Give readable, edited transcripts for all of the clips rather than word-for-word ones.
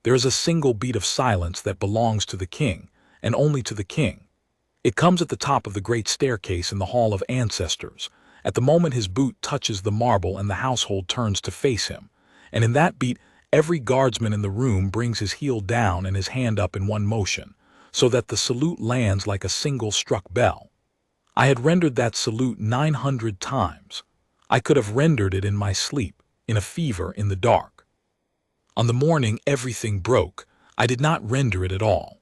There is a single beat of silence that belongs to the king, and only to the king. It comes at the top of the great staircase in the Hall of Ancestors, at the moment his boot touches the marble and the household turns to face him, and in that beat every guardsman in the room brings his heel down and his hand up in one motion, so that the salute lands like a single struck bell. I had rendered that salute 900 times. I could have rendered it in my sleep, in a fever, in the dark. On the morning everything broke, I did not render it at all.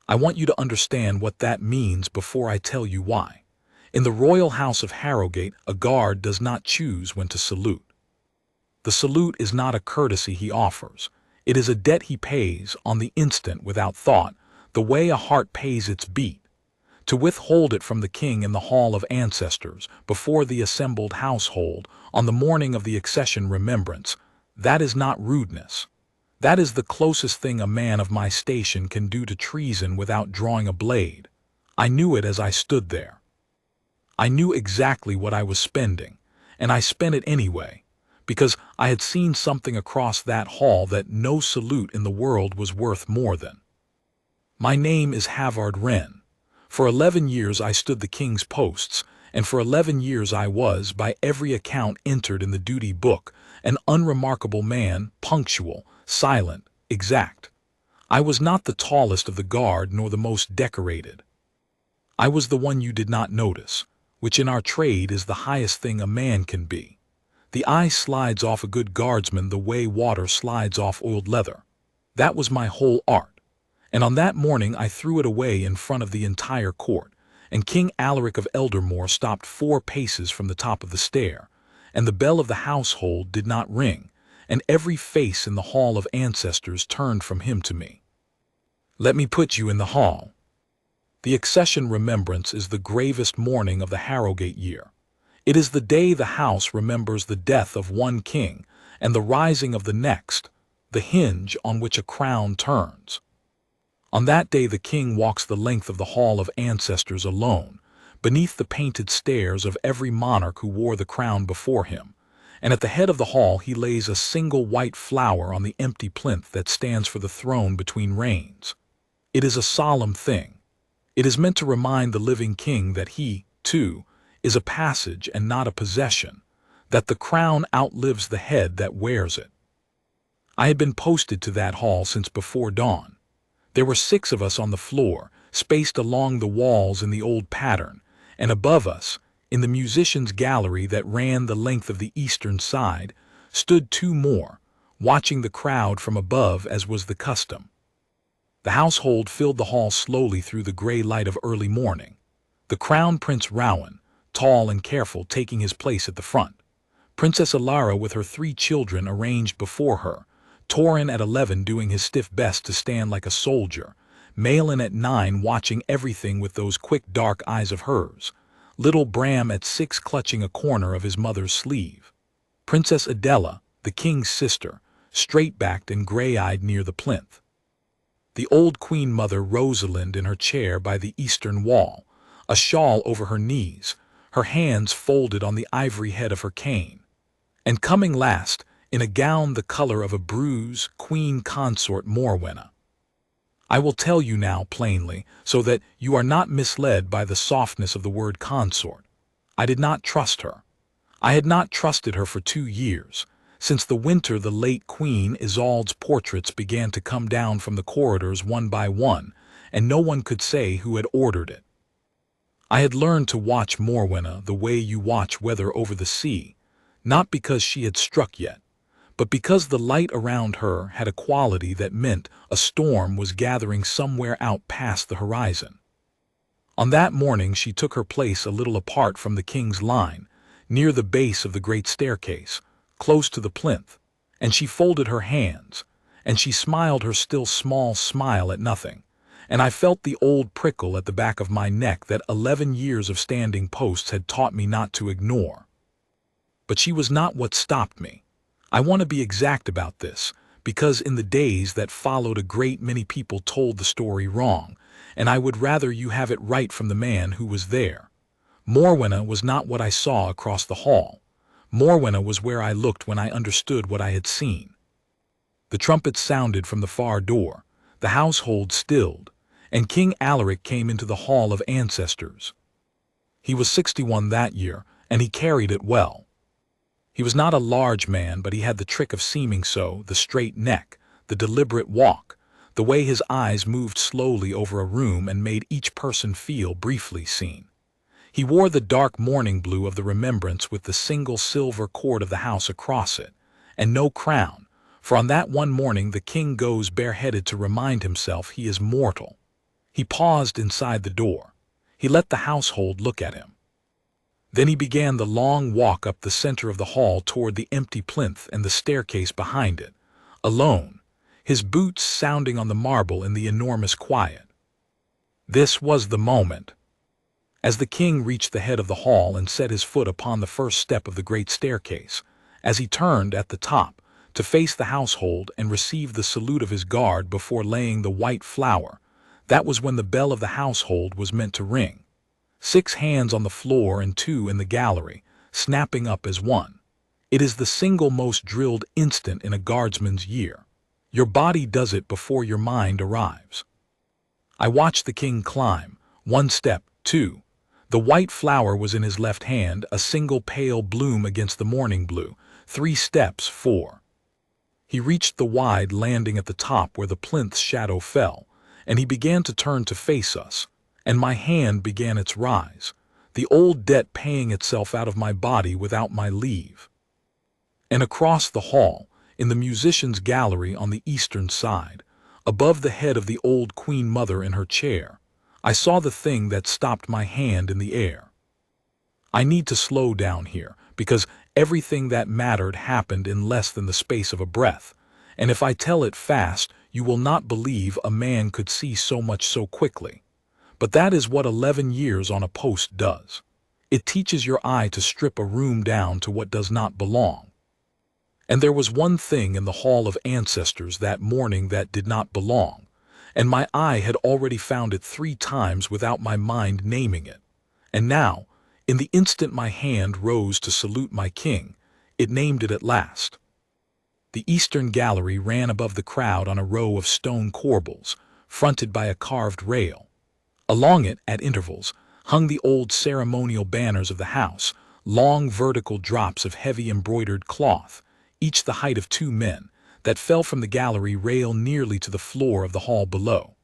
I want you to understand what that means before I tell you why. In the royal house of Harrogate, a guard does not choose when to salute. The salute is not a courtesy he offers. It is a debt he pays on the instant without thought, the way a heart pays its beat. To withhold it from the king in the Hall of Ancestors, before the assembled household, on the morning of the accession remembrance, that is not rudeness. That is the closest thing a man of my station can do to treason without drawing a blade. I knew it as I stood there. I knew exactly what I was spending, and I spent it anyway, because I had seen something across that hall that no salute in the world was worth more than. My name is Halvard Renne. For 11 years I stood the king's posts, and for 11 years I was, by every account entered in the duty book, an unremarkable man, punctual, silent, exact. I was not the tallest of the guard nor the most decorated. I was the one you did not notice, which in our trade is the highest thing a man can be. The eye slides off a good guardsman the way water slides off oiled leather. That was my whole art. And on that morning I threw it away in front of the entire court, and King Alaric of Eldermoor stopped 4 paces from the top of the stair, and the bell of the household did not ring, and every face in the Hall of Ancestors turned from him to me. Let me put you in the hall. The accession remembrance is the gravest morning of the Harrogate year. It is the day the house remembers the death of one king and the rising of the next, the hinge on which a crown turns. On that day the king walks the length of the Hall of Ancestors alone, beneath the painted stairs of every monarch who wore the crown before him, and at the head of the hall he lays a single white flower on the empty plinth that stands for the throne between reigns. It is a solemn thing. It is meant to remind the living king that he, too, is a passage and not a possession, that the crown outlives the head that wears it. I had been posted to that hall since before dawn. There were 6 of us on the floor, spaced along the walls in the old pattern, and above us, in the musicians' gallery that ran the length of the eastern side, stood 2 more, watching the crowd from above as was the custom. The household filled the hall slowly through the gray light of early morning. The Crown Prince Rowan, tall and careful, taking his place at the front. Princess Alara with her 3 children arranged before her, Torin at 11 doing his stiff best to stand like a soldier, Malin at 9 watching everything with those quick dark eyes of hers, little Bram at 6 clutching a corner of his mother's sleeve. Princess Adela, the king's sister, straight-backed and gray-eyed near the plinth. The old queen mother Rosalind in her chair by the eastern wall, a shawl over her knees, her hands folded on the ivory head of her cane. And coming last, in a gown the color of a bruise, Queen Consort Morwenna. I will tell you now plainly, so that you are not misled by the softness of the word consort. I did not trust her. I had not trusted her for 2 years, since the winter the late Queen Isolde's portraits began to come down from the corridors one by one, and no one could say who had ordered it. I had learned to watch Morwenna the way you watch weather over the sea, not because she had struck yet, but because the light around her had a quality that meant a storm was gathering somewhere out past the horizon. On that morning she took her place a little apart from the king's line, near the base of the great staircase, close to the plinth, and she folded her hands, and she smiled her still small smile at nothing, and I felt the old prickle at the back of my neck that 11 years of standing posts had taught me not to ignore. But she was not what stopped me. I want to be exact about this, because in the days that followed a great many people told the story wrong, and I would rather you have it right from the man who was there. Morwenna was not what I saw across the hall. Morwenna was where I looked when I understood what I had seen. The trumpet sounded from the far door, the household stilled, and King Alaric came into the Hall of Ancestors. He was 61 that year, and he carried it well. He was not a large man, but he had the trick of seeming so, the straight neck, the deliberate walk, the way his eyes moved slowly over a room and made each person feel briefly seen. He wore the dark mourning blue of the remembrance with the single silver cord of the house across it, and no crown, for on that one morning the king goes bareheaded to remind himself he is mortal. He paused inside the door. He let the household look at him. Then he began the long walk up the center of the hall toward the empty plinth and the staircase behind it, alone, his boots sounding on the marble in the enormous quiet. This was the moment. As the king reached the head of the hall and set his foot upon the first step of the great staircase, as he turned at the top to face the household and receive the salute of his guard before laying the white flower, that was when the bell of the household was meant to ring. 6 hands on the floor and 2 in the gallery, snapping up as one. It is the single most drilled instant in a guardsman's year. Your body does it before your mind arrives. I watched the king climb, 1 step, 2. The white flower was in his left hand, a single pale bloom against the morning blue, 3 steps, 4. He reached the wide landing at the top where the plinth's shadow fell, and he began to turn to face us, and my hand began its rise, the old debt paying itself out of my body without my leave. And across the hall, in the musicians' gallery on the eastern side, above the head of the old Queen Mother in her chair, I saw the thing that stopped my hand in the air. I need to slow down here, because everything that mattered happened in less than the space of a breath, and if I tell it fast, you will not believe a man could see so much so quickly. But that is what 11 years on a post does. It teaches your eye to strip a room down to what does not belong. And there was one thing in the Hall of Ancestors that morning that did not belong, and my eye had already found it 3 times without my mind naming it. And now, in the instant my hand rose to salute my king, it named it at last. The eastern gallery ran above the crowd on a row of stone corbels, fronted by a carved rail. Along it, at intervals, hung the old ceremonial banners of the house, long vertical drops of heavy embroidered cloth, each the height of 2 men, that fell from the gallery rail nearly to the floor of the hall below.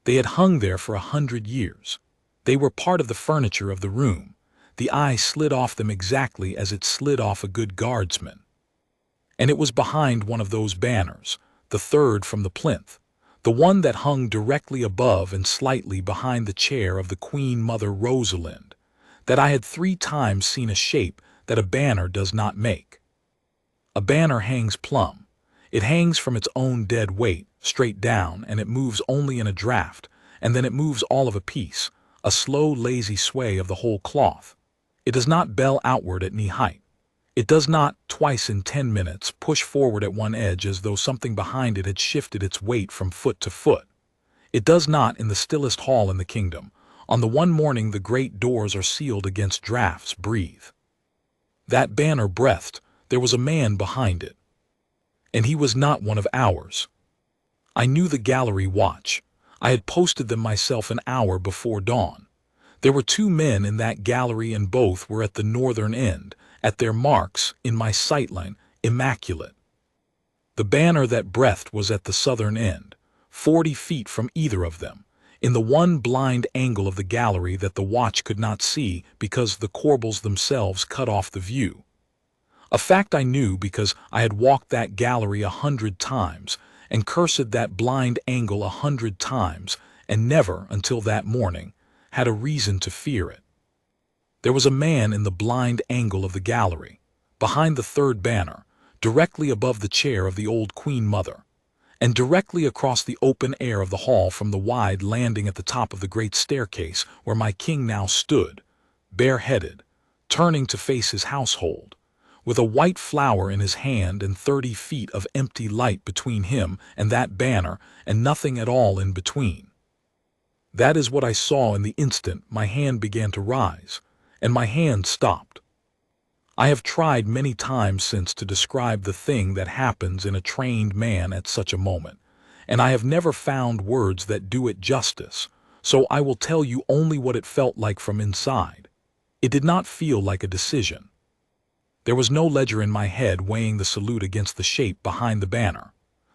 They had hung there for 100 years. They were part of the furniture of the room. The eye slid off them exactly as it slid off a good guardsman. And it was behind one of those banners, the third from the plinth, the one that hung directly above and slightly behind the chair of the Queen Mother Rosalind, that I had 3 times seen a shape that a banner does not make. A banner hangs plumb. It hangs from its own dead weight, straight down, and it moves only in a draft, and then it moves all of a piece, a slow, lazy sway of the whole cloth. It does not bell outward at knee height. It does not, twice in 10 minutes, push forward at one edge as though something behind it had shifted its weight from foot to foot. It does not, in the stillest hall in the kingdom, on the one morning the great doors are sealed against drafts, breathe. That banner breathed, there was a man behind it. And he was not one of ours. I knew the gallery watch. I had posted them myself an hour before dawn. There were 2 men in that gallery and both were at the northern end, at their marks, in my sightline, immaculate. The banner that breathed was at the southern end, 40 feet from either of them, in the one blind angle of the gallery that the watch could not see because the corbels themselves cut off the view. A fact I knew because I had walked that gallery 100 times and cursed that blind angle 100 times and never, until that morning, had a reason to fear it. There was a man in the blind angle of the gallery, behind the third banner, directly above the chair of the old Queen Mother, and directly across the open air of the hall from the wide landing at the top of the great staircase where my king now stood, bareheaded, turning to face his household, with a white flower in his hand and 30 feet of empty light between him and that banner and nothing at all in between. That is what I saw in the instant my hand began to rise, and my hand stopped. I have tried many times since to describe the thing that happens in a trained man at such a moment, and I have never found words that do it justice, so I will tell you only what it felt like from inside. It did not feel like a decision. There was no ledger in my head weighing the salute against the shape behind the banner.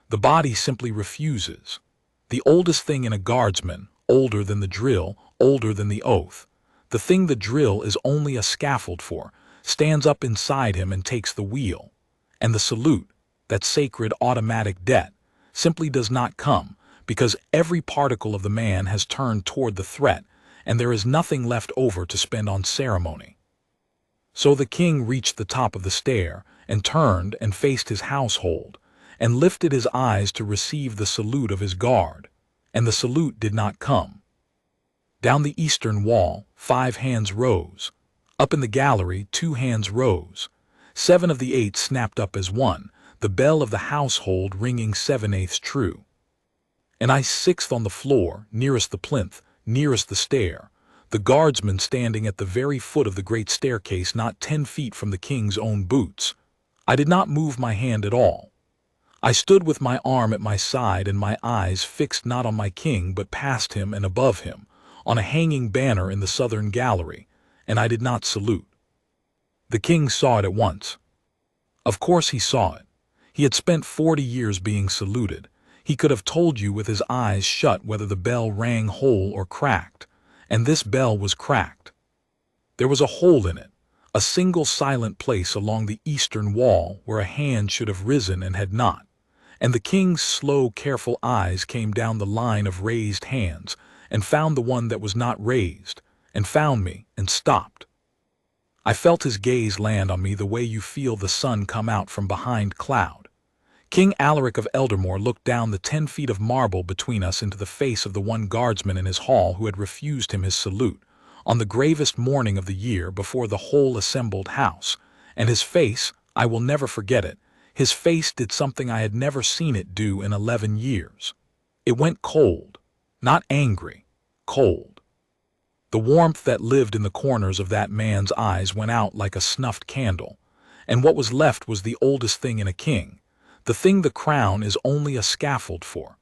The body simply refuses. The oldest thing in a guardsman, older than the drill, older than the oath. The thing the drill is only a scaffold for, stands up inside him and takes the wheel. And the salute, that sacred automatic debt, simply does not come, because every particle of the man has turned toward the threat, and there is nothing left over to spend on ceremony. So the king reached the top of the stair, and turned and faced his household, and lifted his eyes to receive the salute of his guard, and the salute did not come. Down the eastern wall, 5 hands rose. Up in the gallery, 2 hands rose. 7 of the 8 snapped up as one, the bell of the household ringing 7/8 true. And I 6th on the floor, nearest the plinth, nearest the stair, the guardsman standing at the very foot of the great staircase not 10 feet from the king's own boots. I did not move my hand at all. I stood with my arm at my side and my eyes fixed not on my king but past him and above him, on a hanging banner in the southern gallery, and I did not salute. The king saw it at once. Of course he saw it. He had spent 40 years being saluted. He could have told you with his eyes shut whether the bell rang whole or cracked, and this bell was cracked. There was a hole in it, a single silent place along the eastern wall where a hand should have risen and had not, and the king's slow, careful eyes came down the line of raised hands and found the one that was not raised, and found me and stopped. I felt his gaze land on me the way you feel the sun come out from behind cloud. King Alaric of Eldermoor looked down the 10 feet of marble between us into the face of the one guardsman in his hall who had refused him his salute, on the gravest morning of the year before the whole assembled house, and his face, I will never forget it, his face did something I had never seen it do in 11 years. It went cold, not angry, cold. The warmth that lived in the corners of that man's eyes went out like a snuffed candle, and what was left was the oldest thing in a king, the thing the crown is only a scaffold for,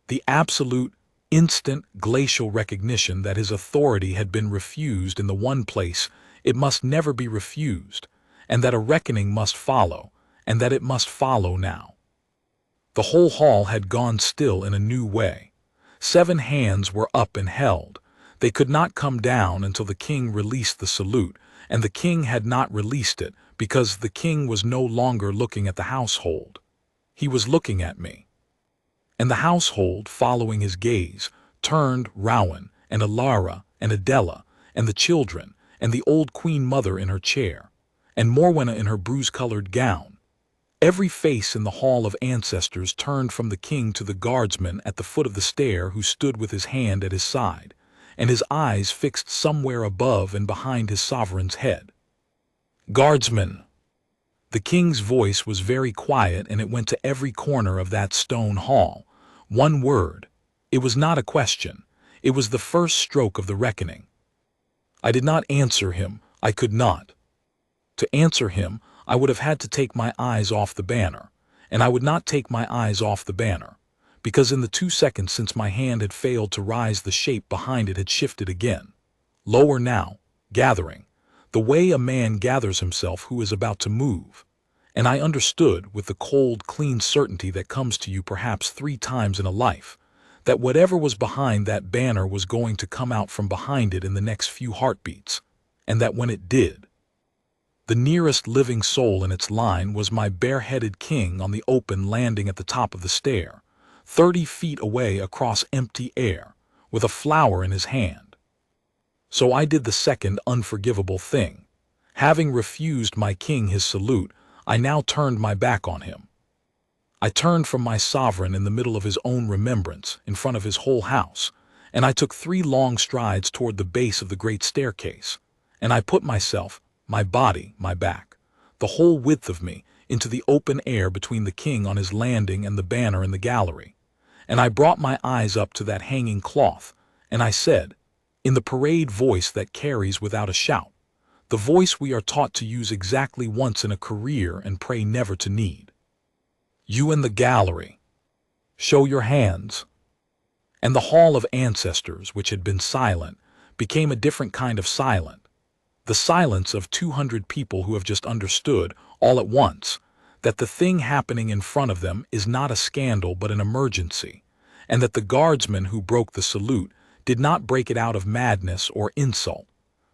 the absolute, instant, glacial recognition that his authority had been refused in the one place it must never be refused, and that a reckoning must follow, and that it must follow now. The whole hall had gone still in a new way. 7 hands were up and held. They could not come down until the king released the salute, and the king had not released it because the king was no longer looking at the household. He was looking at me. And the household, following his gaze, turned Rowan and Alara and Adela and the children and the old queen mother in her chair, and Morwenna in her bruise-colored gown. Every face in the hall of ancestors turned from the king to the guardsman at the foot of the stair who stood with his hand at his side, and his eyes fixed somewhere above and behind his sovereign's head. Guardsman! The king's voice was very quiet, and it went to every corner of that stone hall. One word. It was not a question. It was the first stroke of the reckoning. I did not answer him. I could not. To answer him, I would have had to take my eyes off the banner, and I would not take my eyes off the banner, because in the 2 seconds since my hand had failed to rise, the shape behind it had shifted again. Lower now, gathering, the way a man gathers himself who is about to move. And I understood, with the cold, clean certainty that comes to you perhaps 3 times in a life, that whatever was behind that banner was going to come out from behind it in the next few heartbeats, and that when it did, the nearest living soul in its line was my bareheaded king on the open landing at the top of the stair, 30 feet away across empty air, with a flower in his hand. So I did the second unforgivable thing. Having refused my king his salute, I now turned my back on him. I turned from my sovereign in the middle of his own remembrance, in front of his whole house, and I took 3 long strides toward the base of the great staircase, and I put myself, my body, my back, the whole width of me, into the open air between the king on his landing and the banner in the gallery, and I brought my eyes up to that hanging cloth, and I said, in the parade voice that carries without a shout, the voice we are taught to use exactly once in a career and pray never to need. You in the gallery. Show your hands. And the hall of ancestors, which had been silent, became a different kind of silent. The silence of 200 people who have just understood, all at once, that the thing happening in front of them is not a scandal but an emergency, and that the guardsman who broke the salute did not break it out of madness or insult,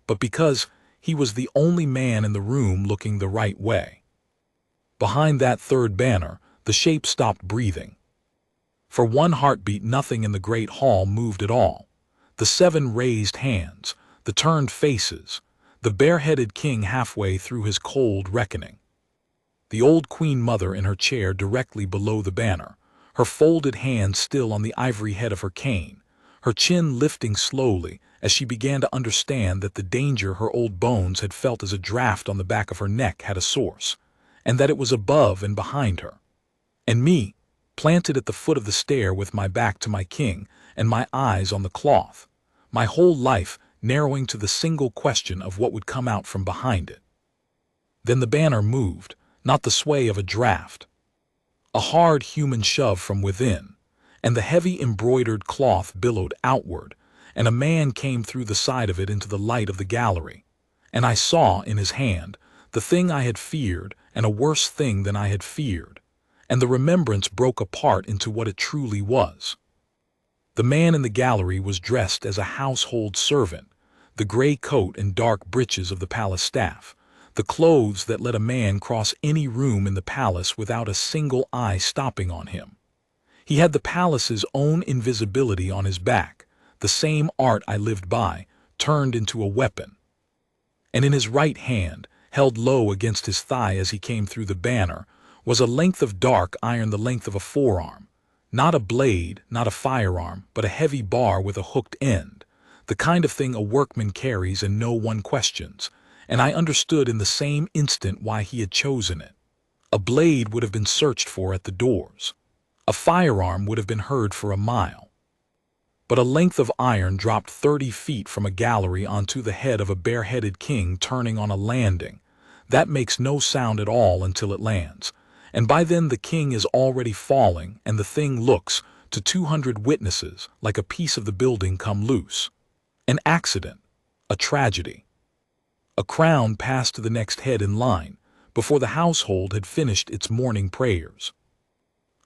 but because he was the only man in the room looking the right way. Behind that third banner, the shape stopped breathing. For one heartbeat, nothing in the great hall moved at all. The 7 raised hands, the turned faces, the bareheaded king halfway through his cold reckoning. The old queen mother in her chair directly below the banner, her folded hands still on the ivory head of her cane, her chin lifting slowly as she began to understand that the danger her old bones had felt as a draft on the back of her neck had a source, and that it was above and behind her. And me, planted at the foot of the stair with my back to my king and my eyes on the cloth, my whole life narrowing to the single question of what would come out from behind it. Then the banner moved, not the sway of a draft. A hard human shove from within, and the heavy embroidered cloth billowed outward, and a man came through the side of it into the light of the gallery, and I saw in his hand the thing I had feared and a worse thing than I had feared, and the remembrance broke apart into what it truly was. The man in the gallery was dressed as a household servant, the gray coat and dark breeches of the palace staff, the clothes that let a man cross any room in the palace without a single eye stopping on him. He had the palace's own invisibility on his back, the same art I lived by, turned into a weapon. And in his right hand, held low against his thigh as he came through the banner, was a length of dark iron the length of a forearm, not a blade, not a firearm, but a heavy bar with a hooked end, the kind of thing a workman carries and no one questions, and I understood in the same instant why he had chosen it. A blade would have been searched for at the doors. A firearm would have been heard for a mile. But a length of iron dropped 30 feet from a gallery onto the head of a bareheaded king turning on a landing. That makes no sound at all until it lands, and by then the king is already falling and the thing looks, to 200 witnesses, like a piece of the building come loose. An accident, a tragedy. A crown passed to the next head in line before the household had finished its morning prayers.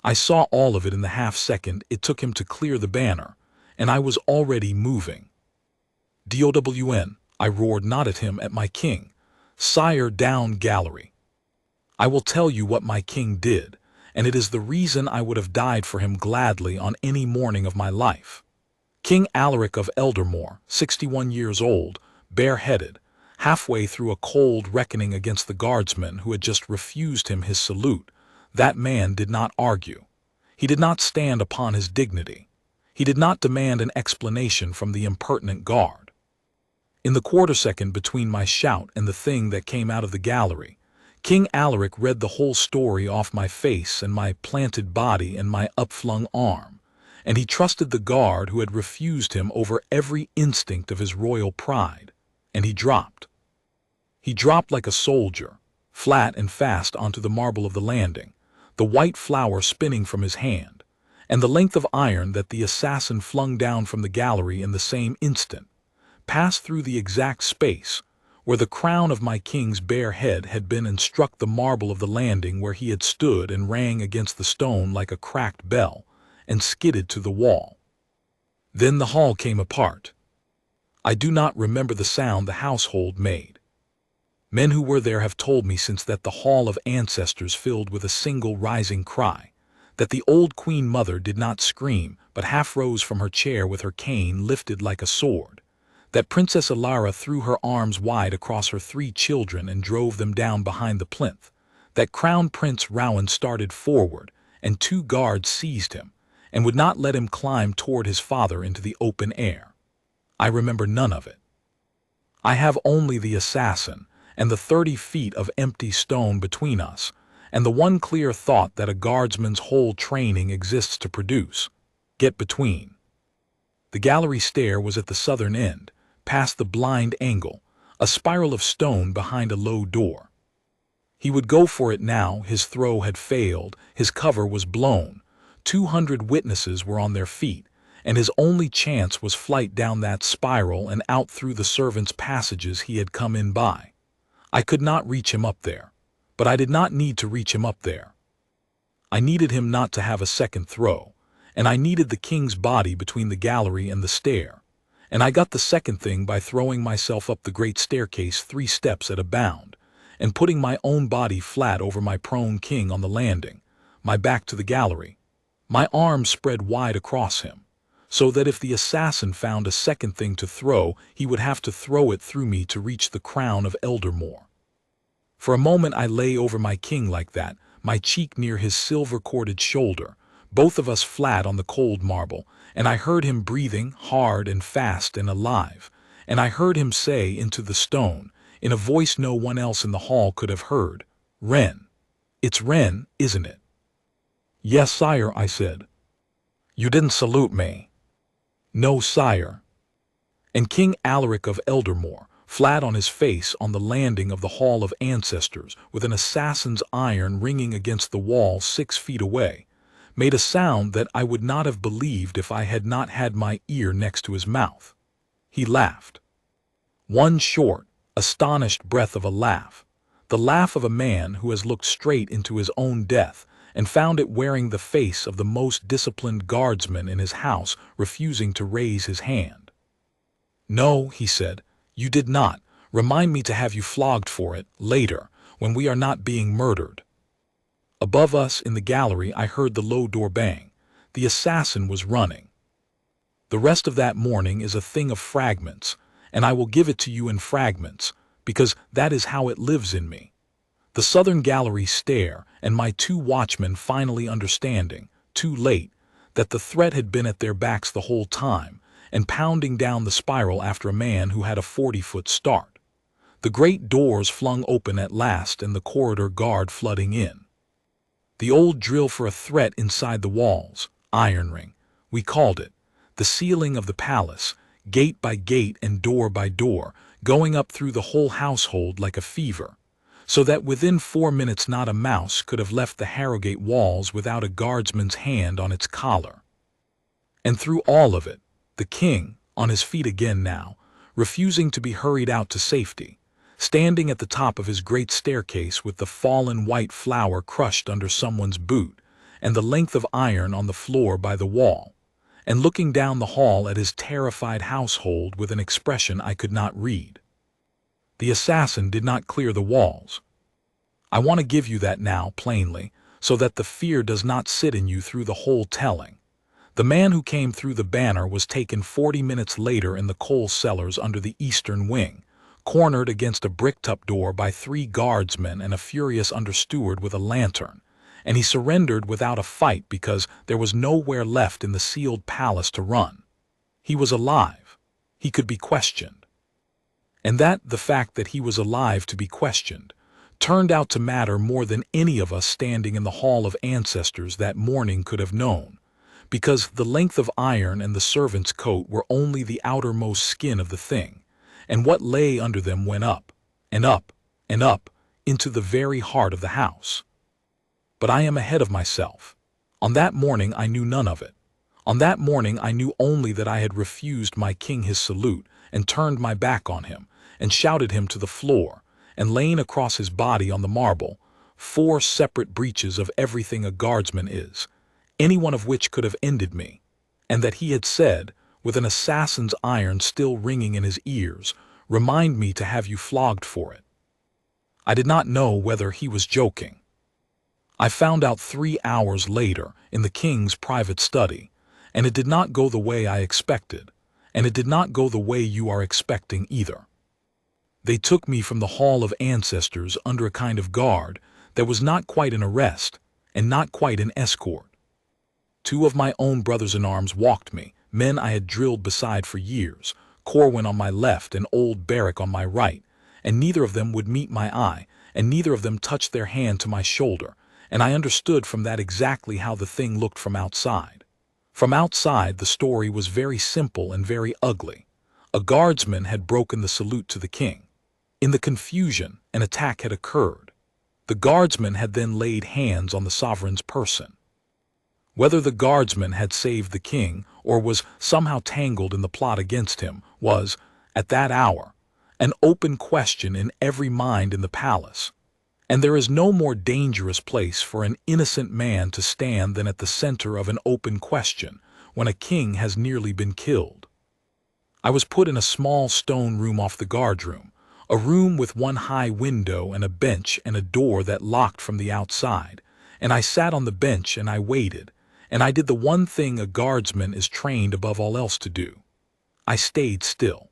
I saw all of it in the half-second it took him to clear the banner, and I was already moving. "DOWN," I roared, not at him, at my king. "Sire, down gallery. I will tell you what my king did, and it is the reason I would have died for him gladly on any morning of my life. King Alaric of Eldermoor, 61 years old, bareheaded, halfway through a cold reckoning against the guardsman who had just refused him his salute, that man did not argue. He did not stand upon his dignity. He did not demand an explanation from the impertinent guard. In the quarter-second between my shout and the thing that came out of the gallery, King Alaric read the whole story off my face and my planted body and my upflung arm, and he trusted the guard who had refused him over every instinct of his royal pride, and he dropped. He dropped like a soldier, flat and fast onto the marble of the landing, the white flower spinning from his hand, and the length of iron that the assassin flung down from the gallery in the same instant passed through the exact space where the crown of my king's bare head had been and struck the marble of the landing where he had stood and rang against the stone like a cracked bell and skidded to the wall. Then the hall came apart. I do not remember the sound the household made. Men who were there have told me since that the hall of ancestors filled with a single rising cry, that the old queen mother did not scream but half rose from her chair with her cane lifted like a sword, that Princess Alara threw her arms wide across her 3 children and drove them down behind the plinth, that Crown Prince Rowan started forward and 2 guards seized him and would not let him climb toward his father into the open air. I remember none of it. I have only the assassin and the 30 feet of empty stone between us, and the one clear thought that a guardsman's whole training exists to produce: get between. The gallery stair was at the southern end, past the blind angle, a spiral of stone behind a low door. He would go for it now. His throw had failed, his cover was blown, 200 witnesses were on their feet, and his only chance was flight down that spiral and out through the servants' passages he had come in by. I could not reach him up there, but I did not need to reach him up there. I needed him not to have a second throw, and I needed the king's body between the gallery and the stair, and I got the second thing by throwing myself up the great staircase 3 steps at a bound, and putting my own body flat over my prone king on the landing, my back to the gallery, my arms spread wide across him, so that if the assassin found a second thing to throw, he would have to throw it through me to reach the crown of Eldermoor. For a moment I lay over my king like that, my cheek near his silver-corded shoulder, both of us flat on the cold marble, and I heard him breathing hard and fast and alive, and I heard him say into the stone, in a voice no one else in the hall could have heard, "Renne. It's Renne, isn't it?" "Yes, sire," I said. "You didn't salute me." "No, sire." And King Alaric of Eldermoor, flat on his face on the landing of the Hall of Ancestors, with an assassin's iron ringing against the wall 6 feet away, made a sound that I would not have believed if I had not had my ear next to his mouth. He laughed. One short, astonished breath of a laugh, the laugh of a man who has looked straight into his own death and found it wearing the face of the most disciplined guardsman in his house, refusing to raise his hand. "No," he said, "you did not. Remind me to have you flogged for it, later, when we are not being murdered." Above us in the gallery I heard the low door bang. The assassin was running. The rest of that morning is a thing of fragments, and I will give it to you in fragments, because that is how it lives in me. The southern gallery stare, and my 2 watchmen finally understanding, too late, that the threat had been at their backs the whole time, and pounding down the spiral after a man who had a 40-foot start. The great doors flung open at last and the corridor guard flooding in. The old drill for a threat inside the walls, iron ring, we called it, the ceiling of the palace, gate by gate and door by door, going up through the whole household like a fever, so that within 4 minutes not a mouse could have left the Harrogate walls without a guardsman's hand on its collar. And through all of it, the king, on his feet again now, refusing to be hurried out to safety, standing at the top of his great staircase with the fallen white flower crushed under someone's boot, and the length of iron on the floor by the wall, and looking down the hall at his terrified household with an expression I could not read. The assassin did not clear the walls. I want to give you that now, plainly, so that the fear does not sit in you through the whole telling. The man who came through the banner was taken 40 minutes later in the coal cellars under the eastern wing, cornered against a bricked-up door by 3 guardsmen and a furious understeward with a lantern, and he surrendered without a fight because there was nowhere left in the sealed palace to run. He was alive. He could be questioned. And that the fact that he was alive to be questioned turned out to matter more than any of us standing in the Hall of Ancestors that morning could have known, because the length of iron and the servant's coat were only the outermost skin of the thing, and what lay under them went up, and up, and up, into the very heart of the house. But I am ahead of myself. On that morning I knew none of it. On that morning I knew only that I had refused my king his salute, and turned my back on him, and shouted him to the floor, and laying across his body on the marble, 4 separate breaches of everything a guardsman is, any one of which could have ended me, and that he had said, with an assassin's iron still ringing in his ears, "Remind me to have you flogged for it." I did not know whether he was joking. I found out 3 hours later in the king's private study, and it did not go the way I expected, and it did not go the way you are expecting either. They took me from the Hall of Ancestors under a kind of guard that was not quite an arrest and not quite an escort. 2 of my own brothers-in-arms walked me, men I had drilled beside for years, Corwin on my left and old Barrick on my right, and neither of them would meet my eye, and neither of them touched their hand to my shoulder, and I understood from that exactly how the thing looked from outside. From outside the story was very simple and very ugly. A guardsman had broken the salute to the king. In the confusion, an attack had occurred. The guardsman had then laid hands on the sovereign's person. Whether the guardsman had saved the king or was somehow tangled in the plot against him was, at that hour, an open question in every mind in the palace. And there is no more dangerous place for an innocent man to stand than at the center of an open question when a king has nearly been killed. I was put in a small stone room off the guardroom, a room with one high window and a bench and a door that locked from the outside, and I sat on the bench and I waited, and I did the one thing a guardsman is trained above all else to do. I stayed still.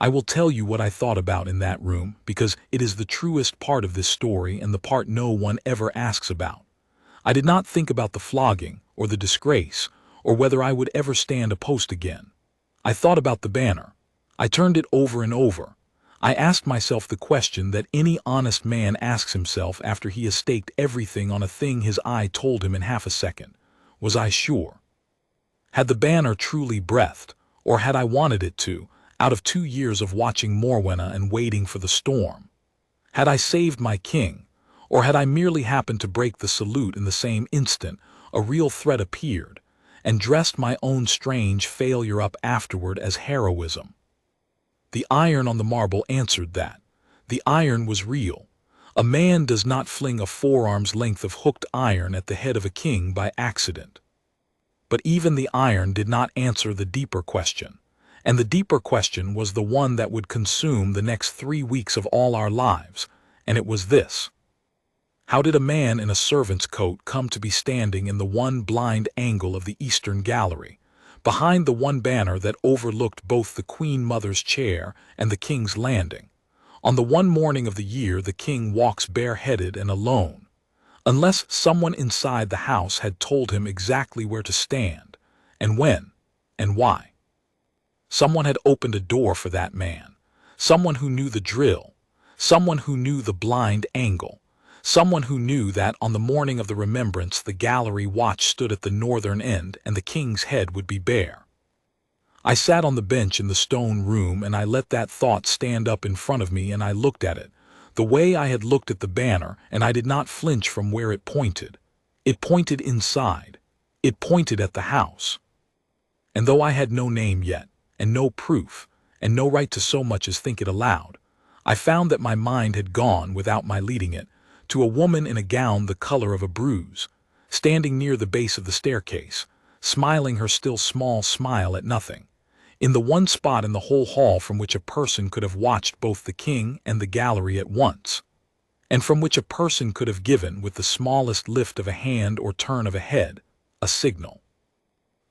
I will tell you what I thought about in that room because it is the truest part of this story and the part no one ever asks about. I did not think about the flogging or the disgrace or whether I would ever stand a post again. I thought about the banner. I turned it over and over. I asked myself the question that any honest man asks himself after he has staked everything on a thing his eye told him in half a second. Was I sure? Had the banner truly breathed, or had I wanted it to, out of 2 years of watching Morwenna and waiting for the storm? Had I saved my king, or had I merely happened to break the salute in the same instant a real threat appeared, and dressed my own strange failure up afterward as heroism? The iron on the marble answered that. The iron was real. A man does not fling a forearm's length of hooked iron at the head of a king by accident. But even the iron did not answer the deeper question. And the deeper question was the one that would consume the next 3 weeks of all our lives, and it was this. How did a man in a servant's coat come to be standing in the one blind angle of the eastern gallery, behind the one banner that overlooked both the Queen Mother's chair and the king's landing? On the one morning of the year the king walks bareheaded and alone, unless someone inside the house had told him exactly where to stand, and when, and why. Someone had opened a door for that man, someone who knew the drill, someone who knew the blind angle, someone who knew that on the morning of the remembrance the gallery watch stood at the northern end and the king's head would be bare. I sat on the bench in the stone room and I let that thought stand up in front of me and I looked at it, the way I had looked at the banner, and I did not flinch from where it pointed. It pointed inside. It pointed at the house. And though I had no name yet, and no proof, and no right to so much as think it aloud, I found that my mind had gone, without my leading it, to a woman in a gown the color of a bruise, standing near the base of the staircase, smiling her still small smile at nothing, in the one spot in the whole hall from which a person could have watched both the king and the gallery at once, and from which a person could have given, with the smallest lift of a hand or turn of a head, a signal.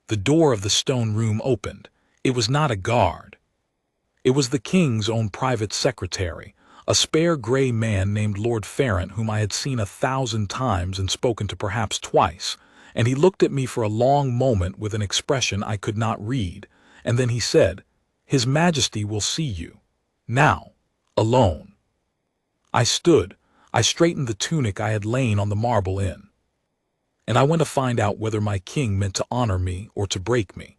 The door of the stone room opened. It was not a guard. It was the king's own private secretary, a spare gray man named Lord Farrant, whom I had seen 1,000 times and spoken to perhaps twice, and he looked at me for a long moment with an expression I could not read, and then he said, "His Majesty will see you. Now. Alone." I stood. I straightened the tunic I had lain on the marble in. And I went to find out whether my king meant to honor me or to break me,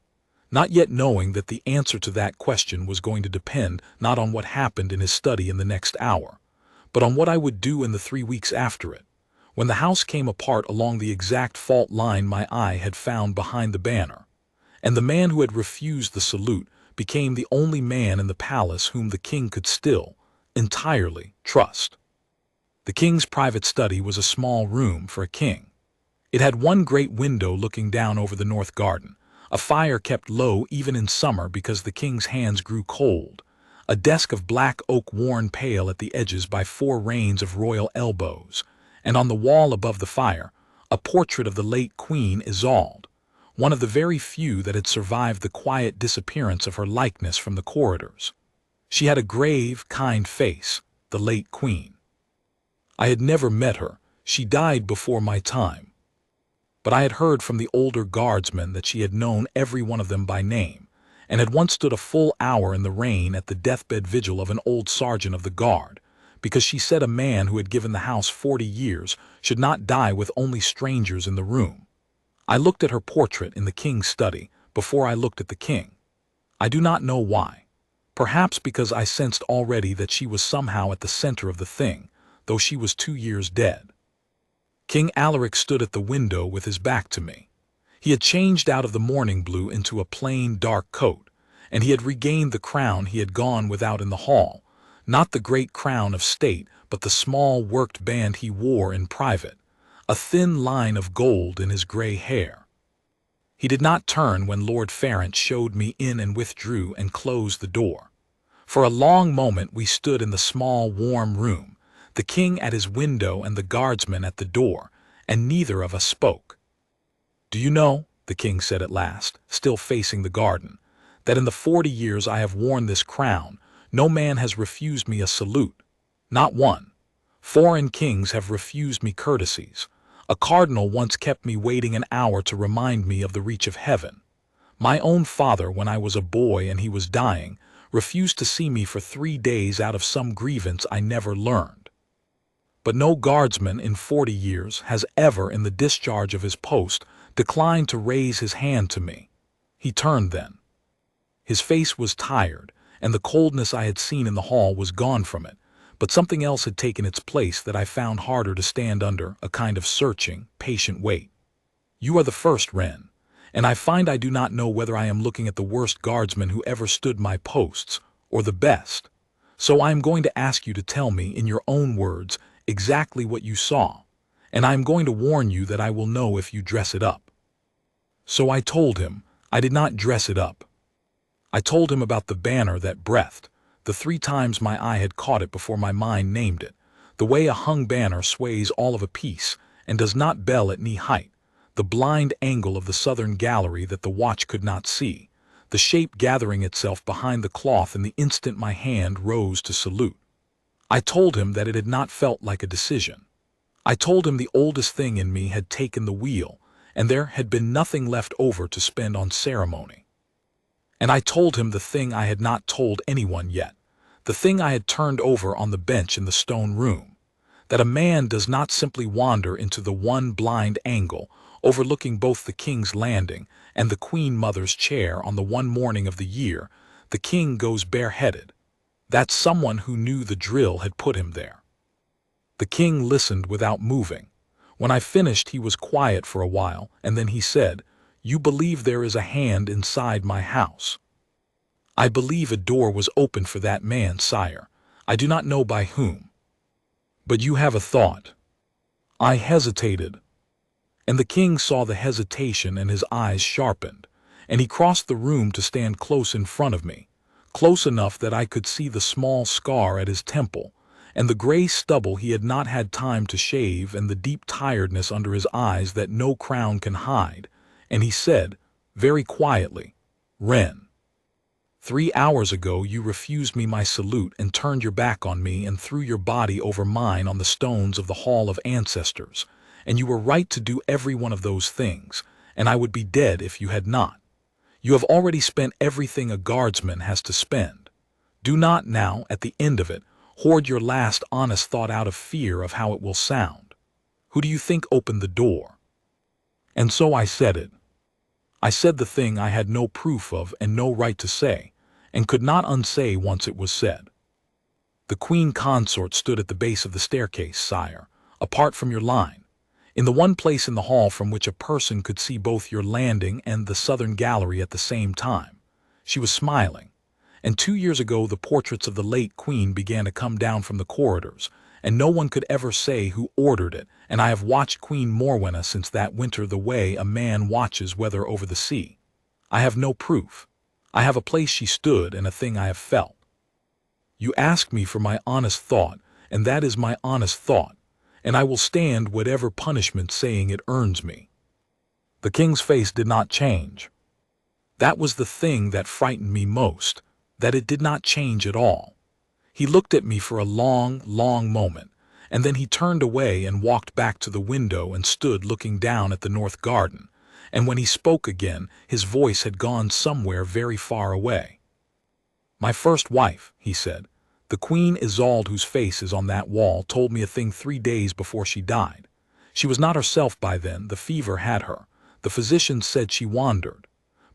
not yet knowing that the answer to that question was going to depend not on what happened in his study in the next hour, but on what I would do in the 3 weeks after it, when the house came apart along the exact fault line my eye had found behind the banner, and the man who had refused the salute became the only man in the palace whom the king could still, entirely, trust. The king's private study was a small room for a king. It had one great window looking down over the north garden, a fire kept low even in summer because the king's hands grew cold, a desk of black oak worn pale at the edges by 4 reins of royal elbows, and on the wall above the fire, a portrait of the late Queen Isolde, one of the very few that had survived the quiet disappearance of her likeness from the corridors. She had a grave, kind face, the late Queen. I had never met her. She died before my time. But I had heard from the older guardsmen that she had known every one of them by name, and had once stood a full hour in the rain at the deathbed vigil of an old sergeant of the guard, because she said a man who had given the house 40 years should not die with only strangers in the room. I looked at her portrait in the king's study before I looked at the king. I do not know why. Perhaps because I sensed already that she was somehow at the center of the thing, though she was 2 years dead. King Alaric stood at the window with his back to me. He had changed out of the morning blue into a plain, dark coat, and he had regained the crown he had gone without in the hall, not the great crown of state, but the small worked band he wore in private, a thin line of gold in his gray hair. He did not turn when Lord Farrant showed me in and withdrew and closed the door. For a long moment we stood in the small, warm room, the king at his window and the guardsman at the door, and neither of us spoke. "Do you know," the king said at last, still facing the garden, "that in the 40 years I have worn this crown, no man has refused me a salute, not one. Foreign kings have refused me courtesies. A cardinal once kept me waiting an hour to remind me of the reach of heaven. My own father, when I was a boy and he was dying, refused to see me for 3 days out of some grievance I never learned. But no guardsman in 40 years has ever, in the discharge of his post, declined to raise his hand to me." He turned then. His face was tired, and the coldness I had seen in the hall was gone from it, but something else had taken its place that I found harder to stand under, a kind of searching, patient wait. "You are the first, Renne, and I find I do not know whether I am looking at the worst guardsman who ever stood my posts, or the best. So I am going to ask you to tell me, in your own words, exactly what you saw, and I am going to warn you that I will know if you dress it up." So I told him. I did not dress it up. I told him about the banner that breathed, the 3 times my eye had caught it before my mind named it, the way a hung banner sways all of a piece and does not bell at knee-height, the blind angle of the southern gallery that the watch could not see, the shape gathering itself behind the cloth in the instant my hand rose to salute. I told him that it had not felt like a decision. I told him the oldest thing in me had taken the wheel, and there had been nothing left over to spend on ceremony. And I told him the thing I had not told anyone yet, the thing I had turned over on the bench in the stone room, that a man does not simply wander into the one blind angle, overlooking both the king's landing and the queen mother's chair on the one morning of the year. The king goes bareheaded. That someone who knew the drill had put him there. The king listened without moving. When I finished, he was quiet for a while, and then he said, "You believe there is a hand inside my house?" "I believe a door was opened for that man, sire. I do not know by whom." "But you have a thought." I hesitated. And the king saw the hesitation and his eyes sharpened, and he crossed the room to stand close in front of me, close enough that I could see the small scar at his temple, and the gray stubble he had not had time to shave, and the deep tiredness under his eyes that no crown can hide, and he said, very quietly, "Renne, 3 hours ago you refused me my salute and turned your back on me and threw your body over mine on the stones of the Hall of Ancestors, and you were right to do every one of those things, and I would be dead if you had not. You have already spent everything a guardsman has to spend. Do not now, at the end of it, hoard your last honest thought out of fear of how it will sound. Who do you think opened the door?" And so I said it. I said the thing I had no proof of and no right to say, and could not unsay once it was said. "The queen consort stood at the base of the staircase, sire, apart from your line, in the one place in the hall from which a person could see both your landing and the southern gallery at the same time. She was smiling. And 2 years ago the portraits of the late queen began to come down from the corridors, and no one could ever say who ordered it, and I have watched Queen Morwenna since that winter the way a man watches weather over the sea. I have no proof. I have a place she stood and a thing I have felt. You ask me for my honest thought, and that is my honest thought, and I will stand whatever punishment saying it earns me." The king's face did not change. That was the thing that frightened me most, that it did not change at all. He looked at me for a long, long moment, and then he turned away and walked back to the window and stood looking down at the north garden, and when he spoke again, his voice had gone somewhere very far away. "My first wife," he said, "the Queen Isolde, whose face is on that wall, told me a thing 3 days before she died. She was not herself by then, the fever had her. The physicians said she wandered.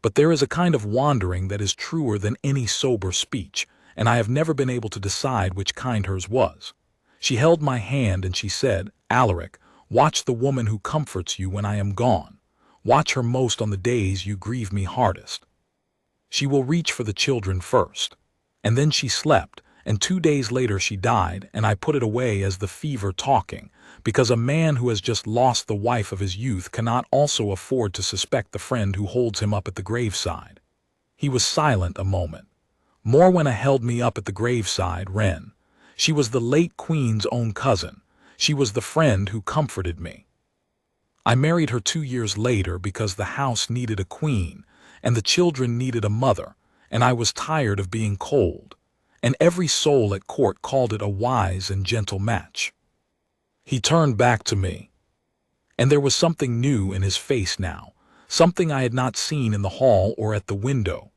But there is a kind of wandering that is truer than any sober speech, and I have never been able to decide which kind hers was. She held my hand and she said, "Alaric, watch the woman who comforts you when I am gone. Watch her most on the days you grieve me hardest. She will reach for the children first." And then she slept, and 2 days later she died, and I put it away as the fever talking, because a man who has just lost the wife of his youth cannot also afford to suspect the friend who holds him up at the graveside. He was silent a moment. Morwenna held me up at the graveside, Renne. She was the late queen's own cousin. She was the friend who comforted me. I married her 2 years later because the house needed a queen, and the children needed a mother, and I was tired of being cold, and every soul at court called it a wise and gentle match. He turned back to me, and there was something new in his face now, something I had not seen in the hall or at the window.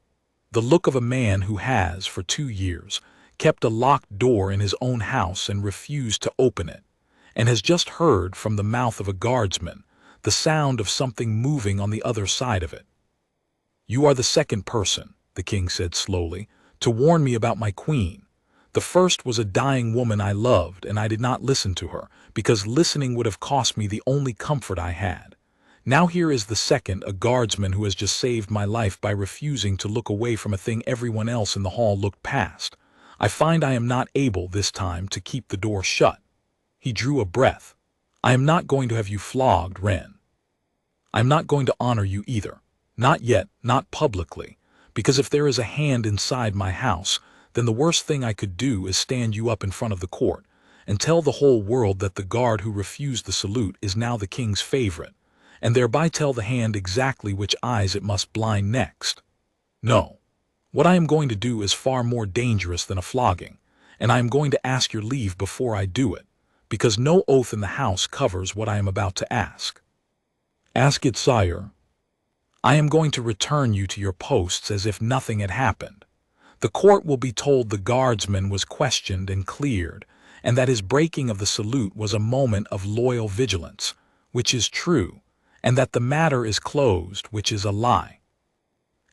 The look of a man who has, for 2 years, kept a locked door in his own house and refused to open it, and has just heard from the mouth of a guardsman the sound of something moving on the other side of it. "You are the second person," the king said slowly, "to warn me about my queen. The first was a dying woman I loved, and I did not listen to her, because listening would have cost me the only comfort I had. Now here is the second, a guardsman who has just saved my life by refusing to look away from a thing everyone else in the hall looked past. I find I am not able, this time, to keep the door shut." He drew a breath. "I am not going to have you flogged, Renne. I am not going to honor you either. Not yet, not publicly, because if there is a hand inside my house, then the worst thing I could do is stand you up in front of the court and tell the whole world that the guard who refused the salute is now the king's favorite, and thereby tell the hand exactly which eyes it must blind next. No. What I am going to do is far more dangerous than a flogging, and I am going to ask your leave before I do it, because no oath in the house covers what I am about to ask." "Ask it, sire." "I am going to return you to your posts as if nothing had happened. The court will be told the guardsman was questioned and cleared, and that his breaking of the salute was a moment of loyal vigilance, which is true, and that the matter is closed, which is a lie.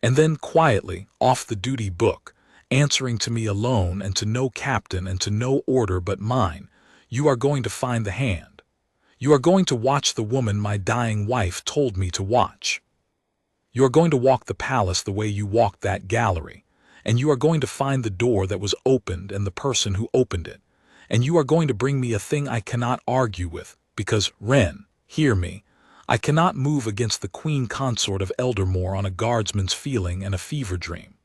And then quietly, off the duty book, answering to me alone and to no captain and to no order but mine, you are going to find the hand. You are going to watch the woman my dying wife told me to watch. You are going to walk the palace the way you walked that gallery, and you are going to find the door that was opened and the person who opened it, and you are going to bring me a thing I cannot argue with, because, Renne, hear me, I cannot move against the queen consort of Eldermoor on a guardsman's feeling and a fever dream.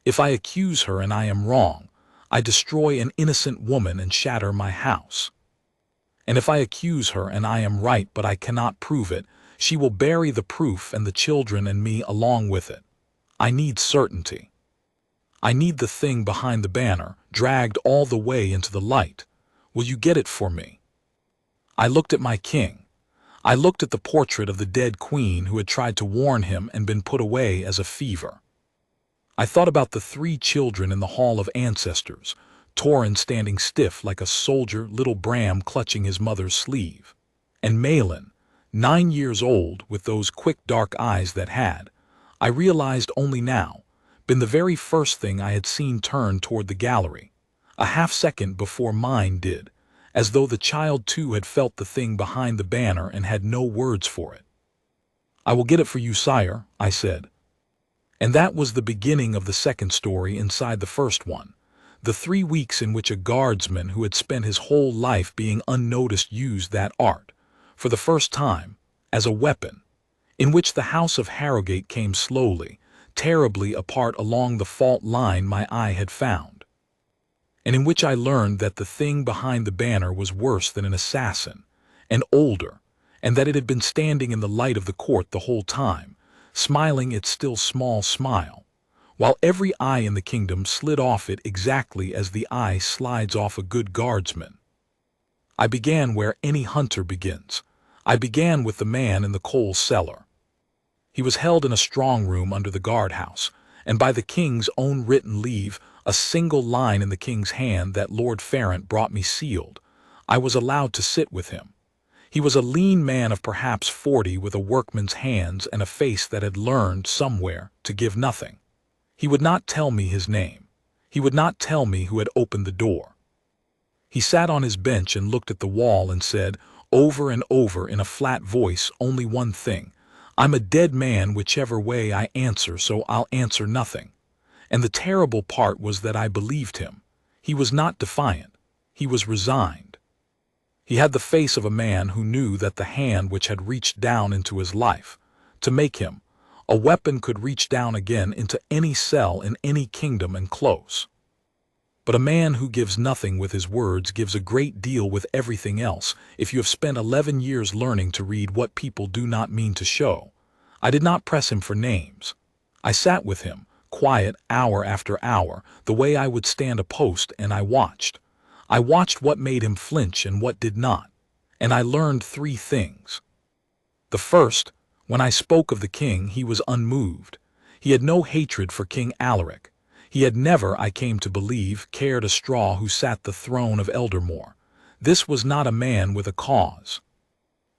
If I accuse her and I am wrong, I destroy an innocent woman and shatter my house. And if I accuse her and I am right but I cannot prove it, she will bury the proof and the children and me along with it. I need certainty. I need the thing behind the banner, dragged all the way into the light. Will you get it for me?" I looked at my king. I looked at the portrait of the dead queen who had tried to warn him and been put away as a fever. I thought about the 3 children in the Hall of Ancestors, Torrin standing stiff like a soldier, little Bram clutching his mother's sleeve, and Malin, 9 years old, with those quick dark eyes that had, I realized only now, been the very first thing I had seen turn toward the gallery, a half-second before mine did, as though the child too had felt the thing behind the banner and had no words for it. "I will get it for you, sire," I said. And that was the beginning of the second story inside the first one, the 3 weeks in which a guardsman who had spent his whole life being unnoticed used that art, for the first time, as a weapon, in which the house of Harrogate came slowly, terribly apart along the fault line my eye had found, and in which I learned that the thing behind the banner was worse than an assassin, and older, and that it had been standing in the light of the court the whole time, smiling its still small smile, while every eye in the kingdom slid off it exactly as the eye slides off a good guardsman. I began where any hunter begins. I began with the man in the coal cellar. He was held in a strong room under the guardhouse, and by the king's own written leave, a single line in the king's hand that Lord Ferrant brought me sealed, I was allowed to sit with him. He was a lean man of perhaps 40 with a workman's hands and a face that had learned somewhere to give nothing. He would not tell me his name. He would not tell me who had opened the door. He sat on his bench and looked at the wall and said, over and over in a flat voice, only one thing: "I'm a dead man whichever way I answer, so I'll answer nothing." And the terrible part was that I believed him. He was not defiant. He was resigned. He had the face of a man who knew that the hand which had reached down into his life to make him a weapon could reach down again into any cell in any kingdom and close. But a man who gives nothing with his words gives a great deal with everything else. If you have spent 11 years learning to read what people do not mean to show. I did not press him for names. I sat with him, quiet, hour after hour, the way I would stand a post, and I watched. I watched what made him flinch and what did not. And I learned 3 things. The first, when I spoke of the king, he was unmoved. He had no hatred for King Alaric. He had never, I came to believe, cared a straw who sat the throne of Eldermoor. This was not a man with a cause.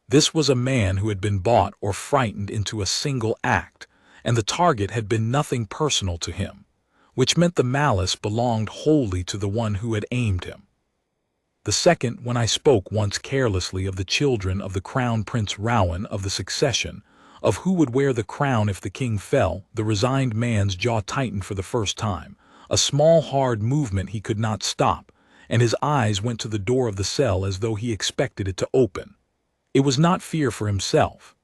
This was a man who had been bought or frightened into a single act, and the target had been nothing personal to him, which meant the malice belonged wholly to the one who had aimed him. The second, when I spoke once carelessly of the children of the Crown Prince Rowan of the succession, of who would wear the crown if the king fell, the resigned man's jaw tightened for the first time, a small hard movement he could not stop, and his eyes went to the door of the cell as though he expected it to open. It was not fear for himself.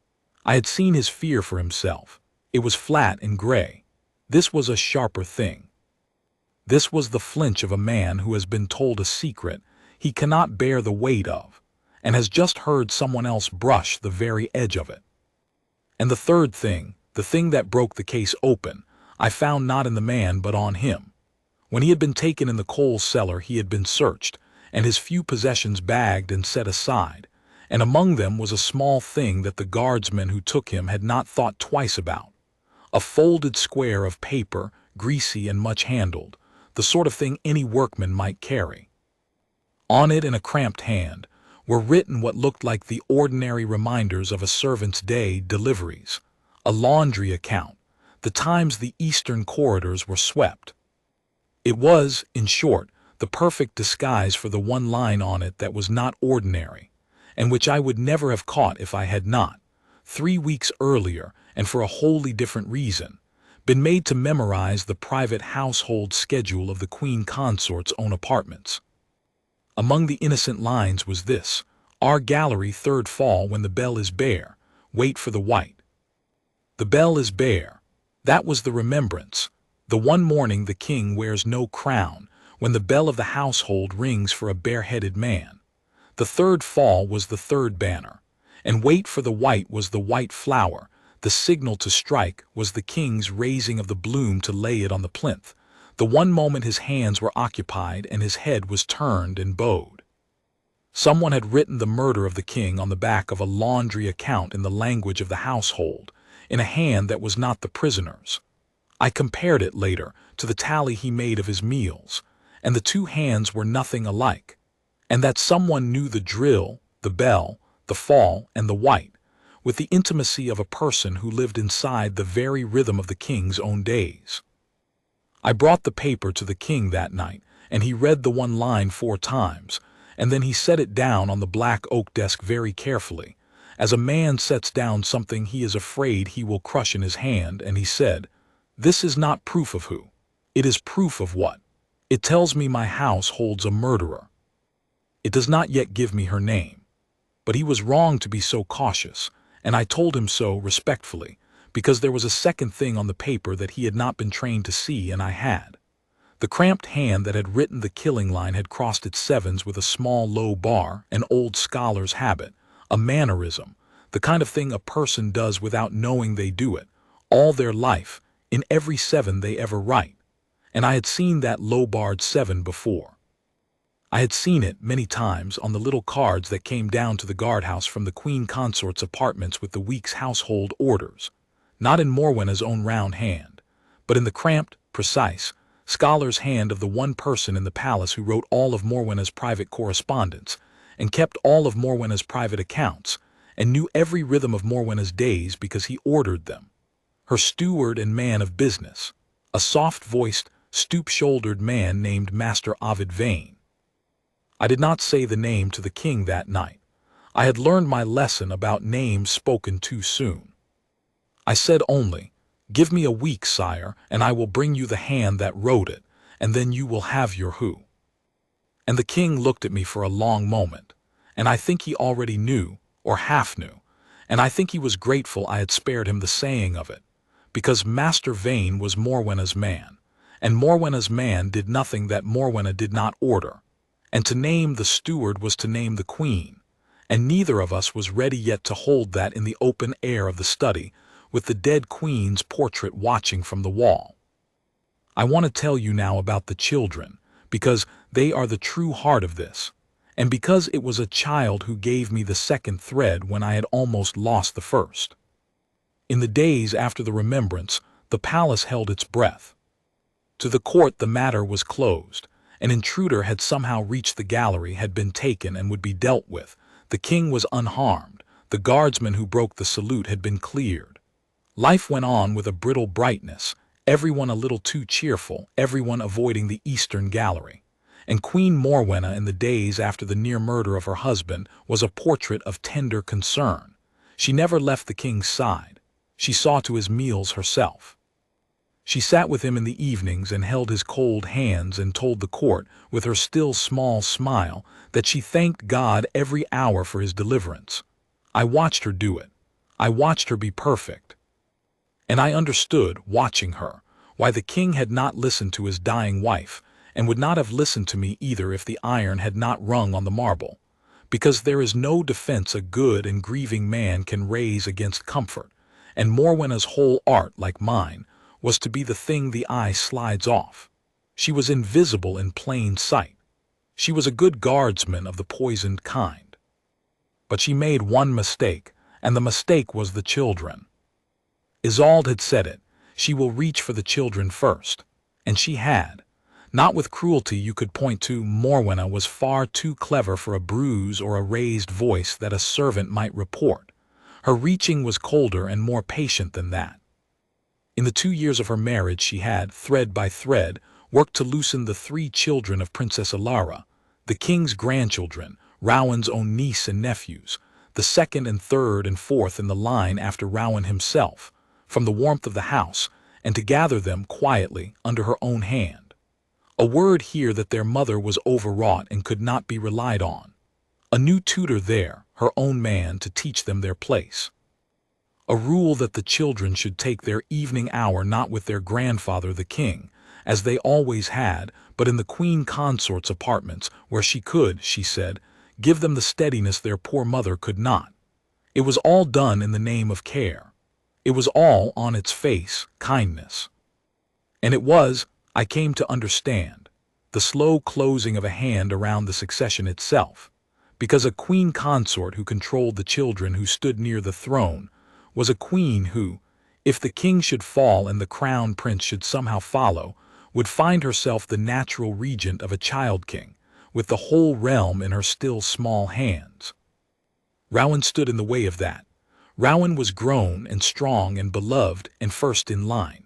I had seen his fear for himself. It was flat and gray. This was a sharper thing. This was the flinch of a man who has been told a secret he cannot bear the weight of, and has just heard someone else brush the very edge of it. And the third thing, the thing that broke the case open, I found not in the man but on him. When he had been taken in the coal cellar, he had been searched, and his few possessions bagged and set aside, and among them was a small thing that the guardsman who took him had not thought twice about. A folded square of paper, greasy and much handled, the sort of thing any workman might carry. On it, in a cramped hand, were written what looked like the ordinary reminders of a servant's day deliveries, a laundry account, the times the eastern corridors were swept. It was, in short, the perfect disguise for the one line on it that was not ordinary, and which I would never have caught if I had not, 3 weeks earlier, and for a wholly different reason, been made to memorize the private household schedule of the Queen Consort's own apartments. Among the innocent lines was this: "Our gallery, 3rd fall, when the bell is bare, wait for the white." The bell is bare. That was the remembrance. The one morning the king wears no crown, when the bell of the household rings for a bareheaded man. The 3rd fall was the 3rd banner, and wait for the white was the white flower. The signal to strike was the king's raising of the bloom to lay it on the plinth. The one moment his hands were occupied and his head was turned and bowed. Someone had written the murder of the king on the back of a laundry account in the language of the household, in a hand that was not the prisoner's. I compared it later to the tally he made of his meals, and the 2 hands were nothing alike, and that someone knew the drill, the bell, the fall, and the white, with the intimacy of a person who lived inside the very rhythm of the king's own days. I brought the paper to the king that night, and he read the one line 4 times, and then he set it down on the black oak desk very carefully, as a man sets down something he is afraid he will crush in his hand, and he said, "This is not proof of who. It is proof of what? It tells me my house holds a murderer. It does not yet give me her name." But he was wrong to be so cautious, and I told him so respectfully, because there was a second thing on the paper that he had not been trained to see, and I had. The cramped hand that had written the killing line had crossed its 7s with a small low bar, an old scholar's habit, a mannerism, the kind of thing a person does without knowing they do it, all their life, in every 7 they ever write. And I had seen that low-barred 7 before. I had seen it many times on the little cards that came down to the guardhouse from the Queen Consort's apartments with the week's household orders, not in Morwenna's own round hand, but in the cramped, precise, scholar's hand of the one person in the palace who wrote all of Morwenna's private correspondence, and kept all of Morwenna's private accounts, and knew every rhythm of Morwenna's days because he ordered them. Her steward and man of business, a soft-voiced, stoop-shouldered man named Master Ovid Vane. I did not say the name to the king that night. I had learned my lesson about names spoken too soon. I said only, "Give me a week, sire, and I will bring you the hand that wrote it, and then you will have your who." And the king looked at me for a long moment, and I think he already knew, or half knew, and I think he was grateful I had spared him the saying of it, because Master Vane was Morwenna's man, and Morwenna's man did nothing that Morwenna did not order, and to name the steward was to name the queen, and neither of us was ready yet to hold that in the open air of the study, with the dead queen's portrait watching from the wall. I want to tell you now about the children, because they are the true heart of this, and because it was a child who gave me the second thread when I had almost lost the first. In the days after the remembrance, the palace held its breath. To the court the matter was closed. An intruder had somehow reached the gallery, had been taken, and would be dealt with. The king was unharmed. The guardsman who broke the salute had been cleared. Life went on with a brittle brightness, everyone a little too cheerful, everyone avoiding the eastern gallery. And Queen Morwenna in the days after the near murder of her husband was a portrait of tender concern. She never left the king's side. She saw to his meals herself. She sat with him in the evenings and held his cold hands and told the court, with her still small smile, that she thanked God every hour for his deliverance. I watched her do it. I watched her be perfect. And I understood, watching her, why the king had not listened to his dying wife, and would not have listened to me either if the iron had not rung on the marble, because there is no defense a good and grieving man can raise against comfort, and Morwenna's whole art, like mine, was to be the thing the eye slides off. She was invisible in plain sight. She was a good guardsman of the poisoned kind. But she made one mistake, and the mistake was the children. Isolde had said it, she will reach for the children first, and she had. Not with cruelty you could point to. Morwenna was far too clever for a bruise or a raised voice that a servant might report. Her reaching was colder and more patient than that. In the 2 years of her marriage she had, thread by thread, worked to loosen the 3 children of Princess Alara, the king's grandchildren, Rowan's own niece and nephews, the second and third and fourth in the line after Rowan himself, from the warmth of the house, and to gather them quietly under her own hand. A word here that their mother was overwrought and could not be relied on. A new tutor there, her own man, to teach them their place. A rule that the children should take their evening hour not with their grandfather the king, as they always had, but in the queen consort's apartments, where she could, she said, give them the steadiness their poor mother could not. It was all done in the name of care. It was all, on its face, kindness. And it was, I came to understand, the slow closing of a hand around the succession itself, because a queen consort who controlled the children who stood near the throne was a queen who, if the king should fall and the crown prince should somehow follow, would find herself the natural regent of a child king, with the whole realm in her still small hands. Rowan stood in the way of that. Rowan was grown and strong and beloved and first in line.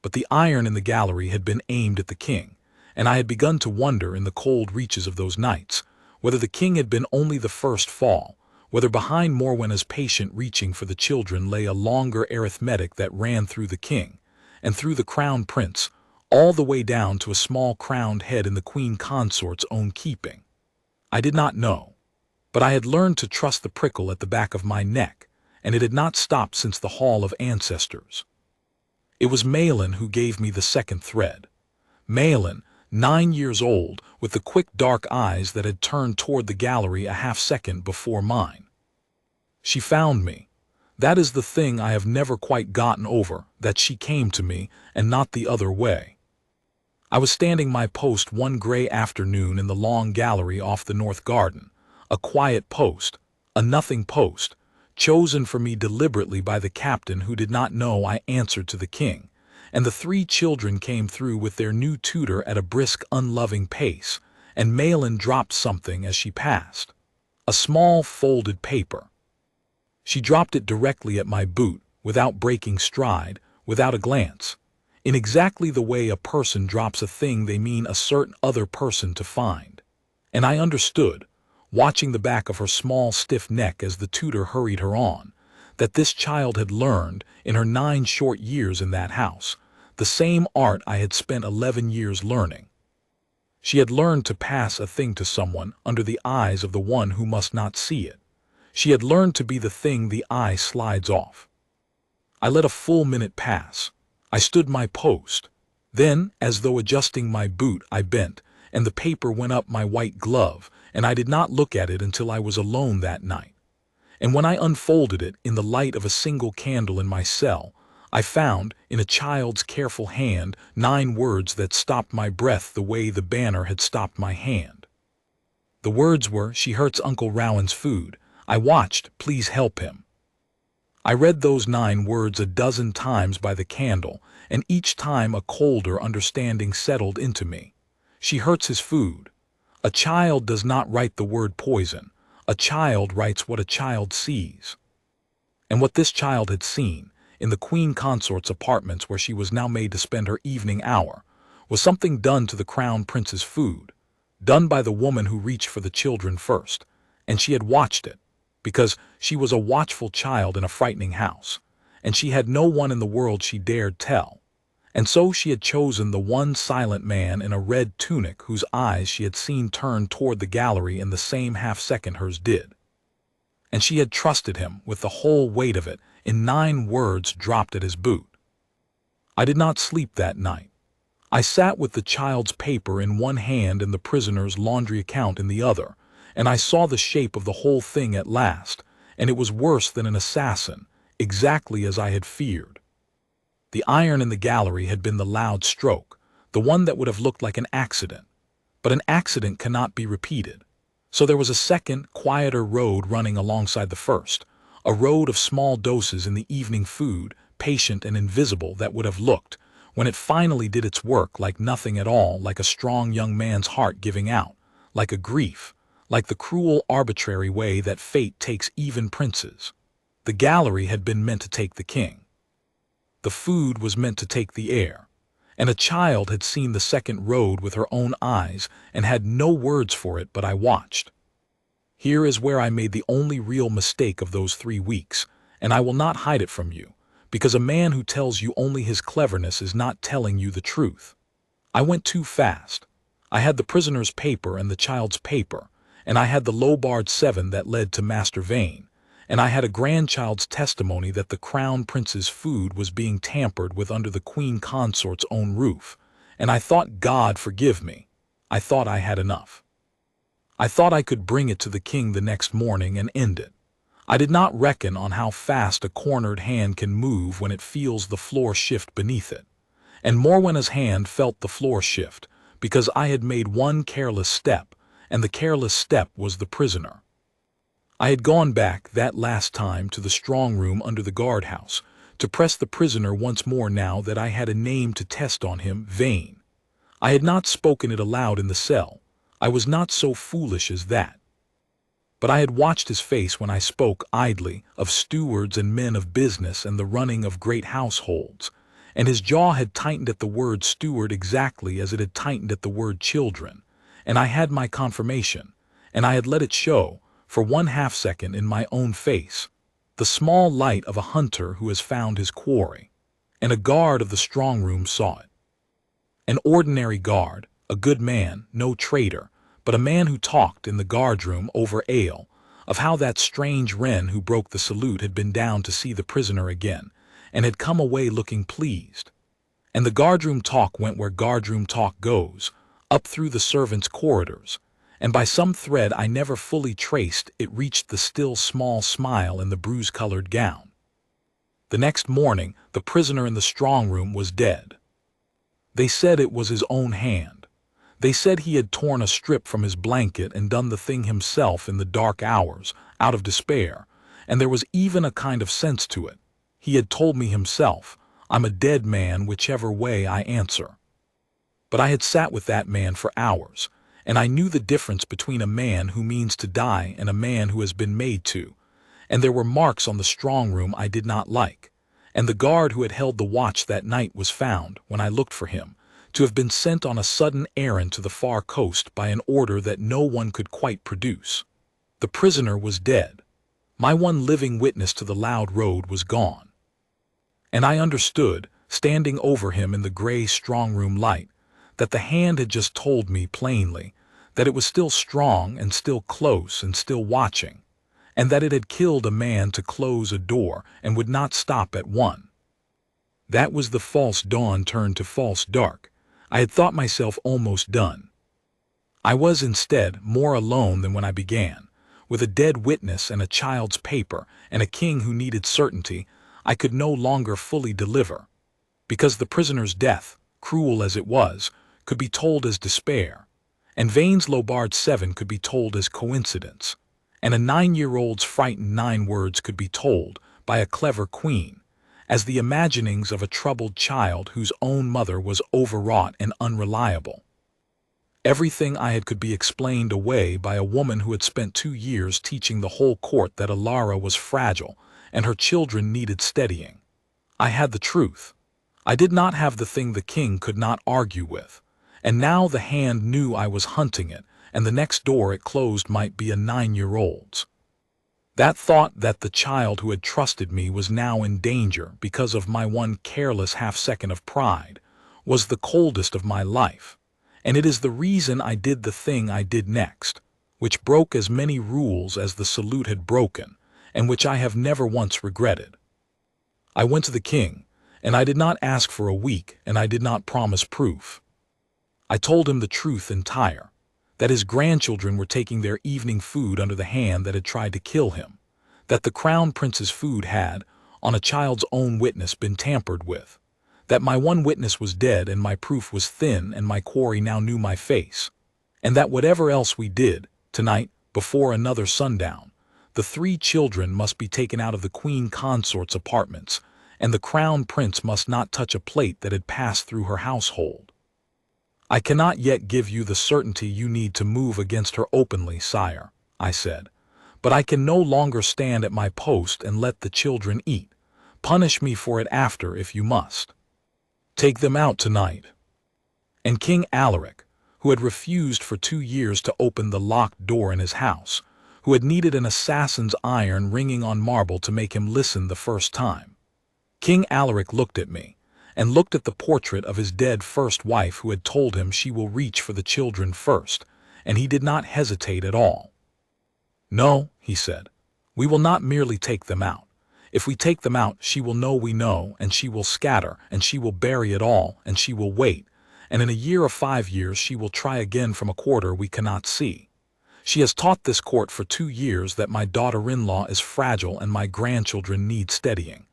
But the iron in the gallery had been aimed at the king, and I had begun to wonder in the cold reaches of those nights whether the king had been only the first fall, whether behind Morwenna's patient reaching for the children lay a longer arithmetic that ran through the king, and through the crown prince, all the way down to a small crowned head in the queen consort's own keeping. I did not know, but I had learned to trust the prickle at the back of my neck, and it had not stopped since the Hall of Ancestors. It was Malin who gave me the second thread. Malin, 9 years old, with the quick dark eyes that had turned toward the gallery a half-second before mine. She found me. That is the thing I have never quite gotten over, that she came to me, and not the other way. I was standing my post one gray afternoon in the long gallery off the north garden, a quiet post, a nothing post, chosen for me deliberately by the captain who did not know I answered to the king, and the 3 children came through with their new tutor at a brisk, unloving pace, and Malin dropped something as she passed. A small folded paper. She dropped it directly at my boot, without breaking stride, without a glance, in exactly the way a person drops a thing they mean a certain other person to find. And I understood, watching the back of her small stiff neck as the tutor hurried her on, that this child had learned, in her 9 short years in that house, the same art I had spent 11 years learning. She had learned to pass a thing to someone under the eyes of the one who must not see it. She had learned to be the thing the eye slides off. I let a full minute pass. I stood my post. Then, as though adjusting my boot, I bent, and the paper went up my white glove, and I did not look at it until I was alone that night. And when I unfolded it in the light of a single candle in my cell, I found, in a child's careful hand, 9 words that stopped my breath the way the banner had stopped my hand. The words were, "She hurts Uncle Rowan's food. I watched, please help him." I read those 9 words a dozen times by the candle, and each time a colder understanding settled into me. She hurts his food. A child does not write the word poison. A child writes what a child sees. And what this child had seen, in the Queen Consort's apartments where she was now made to spend her evening hour, was something done to the Crown Prince's food, done by the woman who reached for the children first, and she had watched it, because she was a watchful child in a frightening house, and she had no one in the world she dared tell. And so she had chosen the one silent man in a red tunic whose eyes she had seen turn toward the gallery in the same half-second hers did. And she had trusted him with the whole weight of it in 9 words dropped at his boot. I did not sleep that night. I sat with the child's paper in one hand and the prisoner's laundry account in the other, and I saw the shape of the whole thing at last, and it was worse than an assassin, exactly as I had feared. The iron in the gallery had been the loud stroke, the one that would have looked like an accident. But an accident cannot be repeated. So there was a second, quieter road running alongside the first, a road of small doses in the evening food, patient and invisible, that would have looked, when it finally did its work, like nothing at all, like a strong young man's heart giving out, like a grief, like the cruel, arbitrary way that fate takes even princes. The gallery had been meant to take the king. The food was meant to take the air. And a child had seen the second road with her own eyes and had no words for it, but I watched. Here is where I made the only real mistake of those 3 weeks, and I will not hide it from you, because a man who tells you only his cleverness is not telling you the truth. I went too fast. I had the prisoner's paper and the child's paper, and I had the low-barred 7 that led to Master Vane, and I had a grandchild's testimony that the Crown Prince's food was being tampered with under the Queen Consort's own roof, and I thought, God forgive me, I thought I had enough. I thought I could bring it to the king the next morning and end it. I did not reckon on how fast a cornered hand can move when it feels the floor shift beneath it, and Morwenna's hand felt the floor shift, because I had made one careless step, and the careless step was the prisoner. I had gone back that last time to the strong room under the guardhouse, to press the prisoner once more now that I had a name to test on him, Vane. I had not spoken it aloud in the cell. I was not so foolish as that. But I had watched his face when I spoke idly of stewards and men of business and the running of great households, and his jaw had tightened at the word steward exactly as it had tightened at the word children, and I had my confirmation, and I had let it show, for 1/2 second, in my own face, the small light of a hunter who has found his quarry, and a guard of the strong room saw it. An ordinary guard, a good man, no traitor, but a man who talked in the guardroom over ale, of how that strange Renne who broke the salute had been down to see the prisoner again, and had come away looking pleased. And the guardroom talk went where guardroom talk goes, up through the servants' corridors, and by some thread I never fully traced it reached the still small smile in the bruise-colored gown. The next morning the prisoner in the strong room was dead. They said it was his own hand. They said he had torn a strip from his blanket and done the thing himself in the dark hours, out of despair, and there was even a kind of sense to it. He had told me himself, I'm a dead man whichever way I answer. But I had sat with that man for hours, and I knew the difference between a man who means to die and a man who has been made to, and there were marks on the strong room I did not like, and the guard who had held the watch that night was found, when I looked for him, to have been sent on a sudden errand to the far coast by an order that no one could quite produce. The prisoner was dead. My one living witness to the loud road was gone. And I understood, standing over him in the gray strong-room light, that the hand had just told me plainly that it was still strong and still close and still watching, and that it had killed a man to close a door and would not stop at one. That was the false dawn turned to false dark. I had thought myself almost done. I was instead more alone than when I began, with a dead witness and a child's paper and a king who needed certainty I could no longer fully deliver, because the prisoner's death, cruel as it was, could be told as despair, and Vane's Lobard 7 could be told as coincidence, and a 9-year-old's frightened 9 words could be told, by a clever queen, as the imaginings of a troubled child whose own mother was overwrought and unreliable. Everything I had could be explained away by a woman who had spent 2 years teaching the whole court that Alara was fragile and her children needed steadying. I had the truth. I did not have the thing the king could not argue with, and now the hand knew I was hunting it, and the next door it closed might be a 9-year-old's. That thought that the child who had trusted me was now in danger because of my one careless half-second of pride was the coldest of my life, and it is the reason I did the thing I did next, which broke as many rules as the salute had broken, and which I have never once regretted. I went to the king, and I did not ask for a week, and I did not promise proof. I told him the truth entire, that his grandchildren were taking their evening food under the hand that had tried to kill him, that the crown prince's food had, on a child's own witness, been tampered with, that my one witness was dead and my proof was thin and my quarry now knew my face, and that whatever else we did, tonight, before another sundown, the 3 children must be taken out of the queen consort's apartments, and the crown prince must not touch a plate that had passed through her household. I cannot yet give you the certainty you need to move against her openly, sire, I said, but I can no longer stand at my post and let the children eat. Punish me for it after if you must. Take them out tonight. And King Alaric, who had refused for 2 years to open the locked door in his house, who had needed an assassin's iron ringing on marble to make him listen the first time. King Alaric looked at me, and looked at the portrait of his dead first wife who had told him she will reach for the children first, and he did not hesitate at all. No, he said, we will not merely take them out. If we take them out, she will know we know, and she will scatter, and she will bury it all, and she will wait, and in a year or 5 years she will try again from a quarter we cannot see. She has taught this court for 2 years that my daughter-in-law is fragile and my grandchildren need steadying.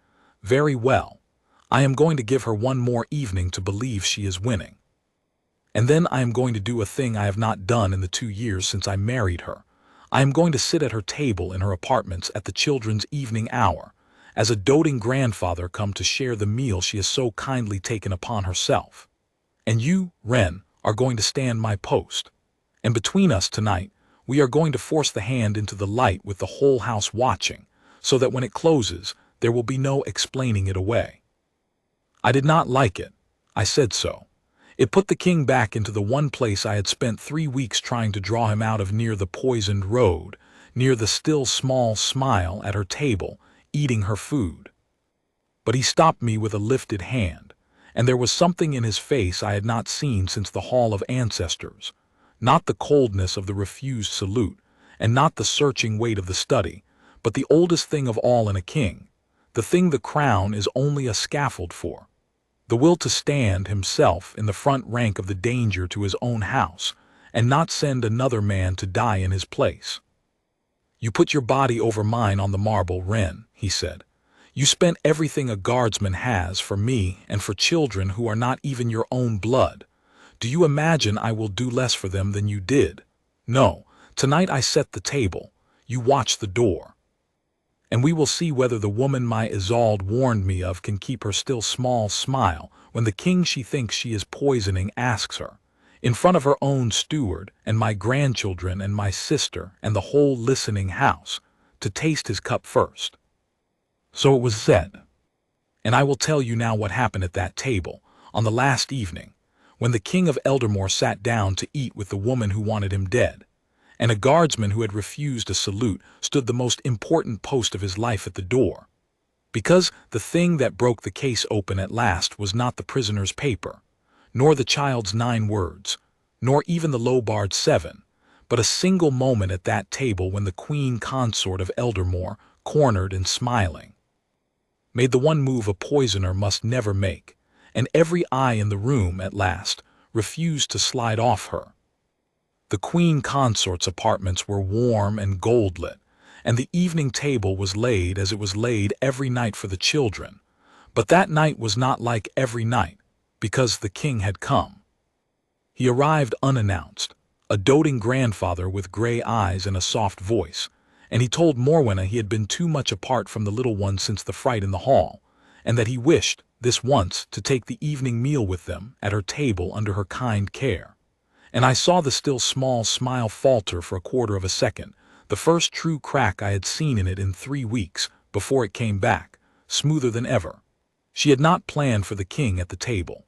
Very well. I am going to give her one more evening to believe she is winning. And then I am going to do a thing I have not done in the 2 years since I married her. I am going to sit at her table in her apartments at the children's evening hour, as a doting grandfather come to share the meal she has so kindly taken upon herself. And you, Wren, are going to stand my post. And between us tonight, we are going to force the hand into the light with the whole house watching, so that when it closes, there will be no explaining it away. I did not like it. I said so. It put the king back into the one place I had spent 3 weeks trying to draw him out of, near the poisoned road, near the still small smile at her table, eating her food. But he stopped me with a lifted hand, and there was something in his face I had not seen since the Hall of Ancestors. Not the coldness of the refused salute, and not the searching weight of the study, but the oldest thing of all in a king, the thing the crown is only a scaffold for, the will to stand himself in the front rank of the danger to his own house, and not send another man to die in his place. You put your body over mine on the marble, Wren, he said. You spent everything a guardsman has for me and for children who are not even your own blood. Do you imagine I will do less for them than you did? No, tonight I set the table, you watch the door. And we will see whether the woman my Isolde warned me of can keep her still small smile when the king she thinks she is poisoning asks her, in front of her own steward and my grandchildren and my sister and the whole listening house, to taste his cup first. So it was said. And I will tell you now what happened at that table, on the last evening, when the king of Eldermoor sat down to eat with the woman who wanted him dead, and a guardsman who had refused a salute stood the most important post of his life at the door. Because the thing that broke the case open at last was not the prisoner's paper, nor the child's 9 words, nor even the low-barred 7, but a single moment at that table when the queen consort of Eldermoor, cornered and smiling, made the one move a poisoner must never make, and every eye in the room, at last, refused to slide off her. The queen consort's apartments were warm and gold-lit, and the evening table was laid as it was laid every night for the children. But that night was not like every night, because the king had come. He arrived unannounced, a doting grandfather with gray eyes and a soft voice, and he told Morwenna he had been too much apart from the little one since the fright in the hall, and that he wished, this once, to take the evening meal with them at her table under her kind care. And I saw the still small smile falter for a quarter of a second, the first true crack I had seen in it in 3 weeks, before it came back, smoother than ever. She had not planned for the king at the table.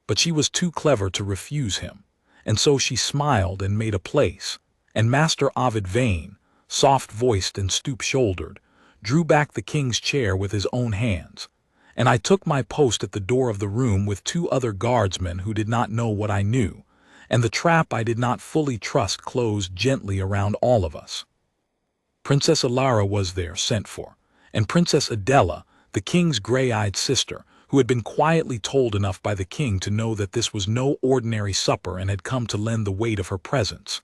But she was too clever to refuse him, and so she smiled and made a place, and Master Ovid Vane, soft-voiced and stoop-shouldered, drew back the king's chair with his own hands, and I took my post at the door of the room with 2 other guardsmen who did not know what I knew, and the trap I did not fully trust closed gently around all of us. Princess Alara was there, sent for, and Princess Adela, the king's gray-eyed sister, who had been quietly told enough by the king to know that this was no ordinary supper and had come to lend the weight of her presence,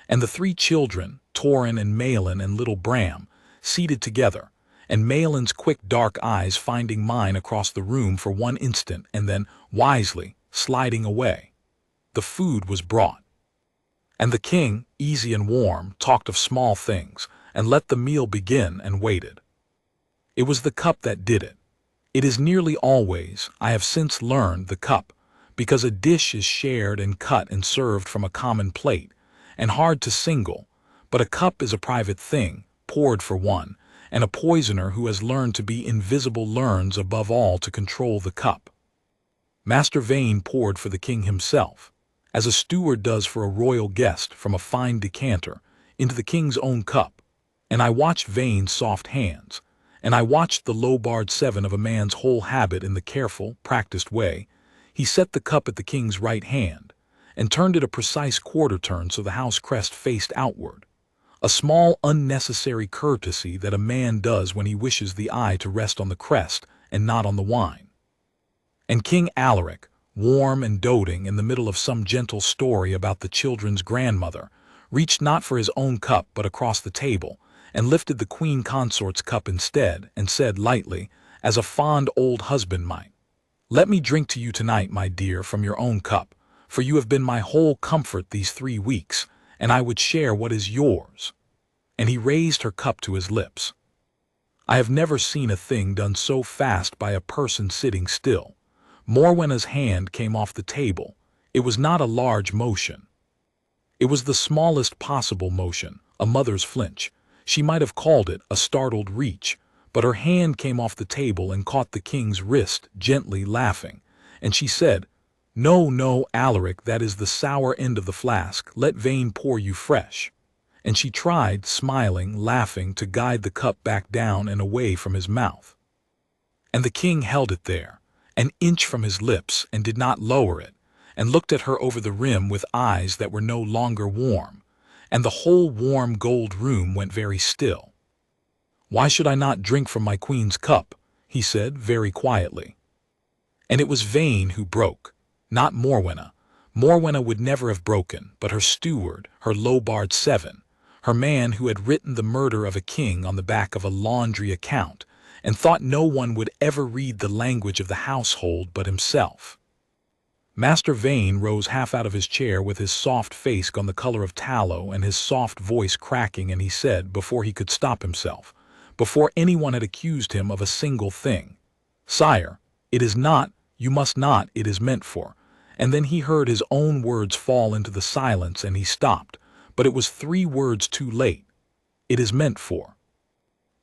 and the 3 children, Torin and Malin and little Bram, seated together, and Malin's quick dark eyes finding mine across the room for one instant and then, wisely, sliding away. The food was brought. And the king, easy and warm, talked of small things, and let the meal begin and waited. It was the cup that did it. It is nearly always, I have since learned, the cup, because a dish is shared and cut and served from a common plate, and hard to single, but a cup is a private thing, poured for one, and a poisoner who has learned to be invisible learns above all to control the cup. Master Vane poured for the king himself, as a steward does for a royal guest from a fine decanter, into the king's own cup, and I watched Vane's soft hands, and I watched the low-barred 7 of a man's whole habit in the careful, practiced way. He set the cup at the king's right hand, and turned it a precise quarter turn so the house crest faced outward, a small unnecessary courtesy that a man does when he wishes the eye to rest on the crest and not on the wine. And King Alaric, warm and doting in the middle of some gentle story about the children's grandmother, reached not for his own cup but across the table, and lifted the queen consort's cup instead, and said lightly, as a fond old husband might, "Let me drink to you tonight, my dear, from your own cup, for you have been my whole comfort these 3 weeks, and I would share what is yours." And he raised her cup to his lips. I have never seen a thing done so fast by a person sitting still. Morwenna's hand came off the table. It was not a large motion. It was the smallest possible motion, a mother's flinch. She might have called it a startled reach, but her hand came off the table and caught the king's wrist, gently laughing, and she said, "No, no, Alaric, that is the sour end of the flask. Let Vane pour you fresh." And she tried, smiling, laughing, to guide the cup back down and away from his mouth. And the king held it there, an inch from his lips, and did not lower it, and looked at her over the rim with eyes that were no longer warm, and the whole warm gold room went very still. "Why should I not drink from my queen's cup?" he said very quietly. And it was Vane who broke, not Morwenna. Morwenna would never have broken, but her steward, her low-barred 7, her man who had written the murder of a king on the back of a laundry account, and thought no one would ever read the language of the household but himself. Master Vane rose half out of his chair with his soft face gone the color of tallow and his soft voice cracking, and he said, before he could stop himself, before anyone had accused him of a single thing, "Sire, it is not, you must not, it is meant for, And then he heard his own words fall into the silence and he stopped, but it was 3 words too late. It is meant for.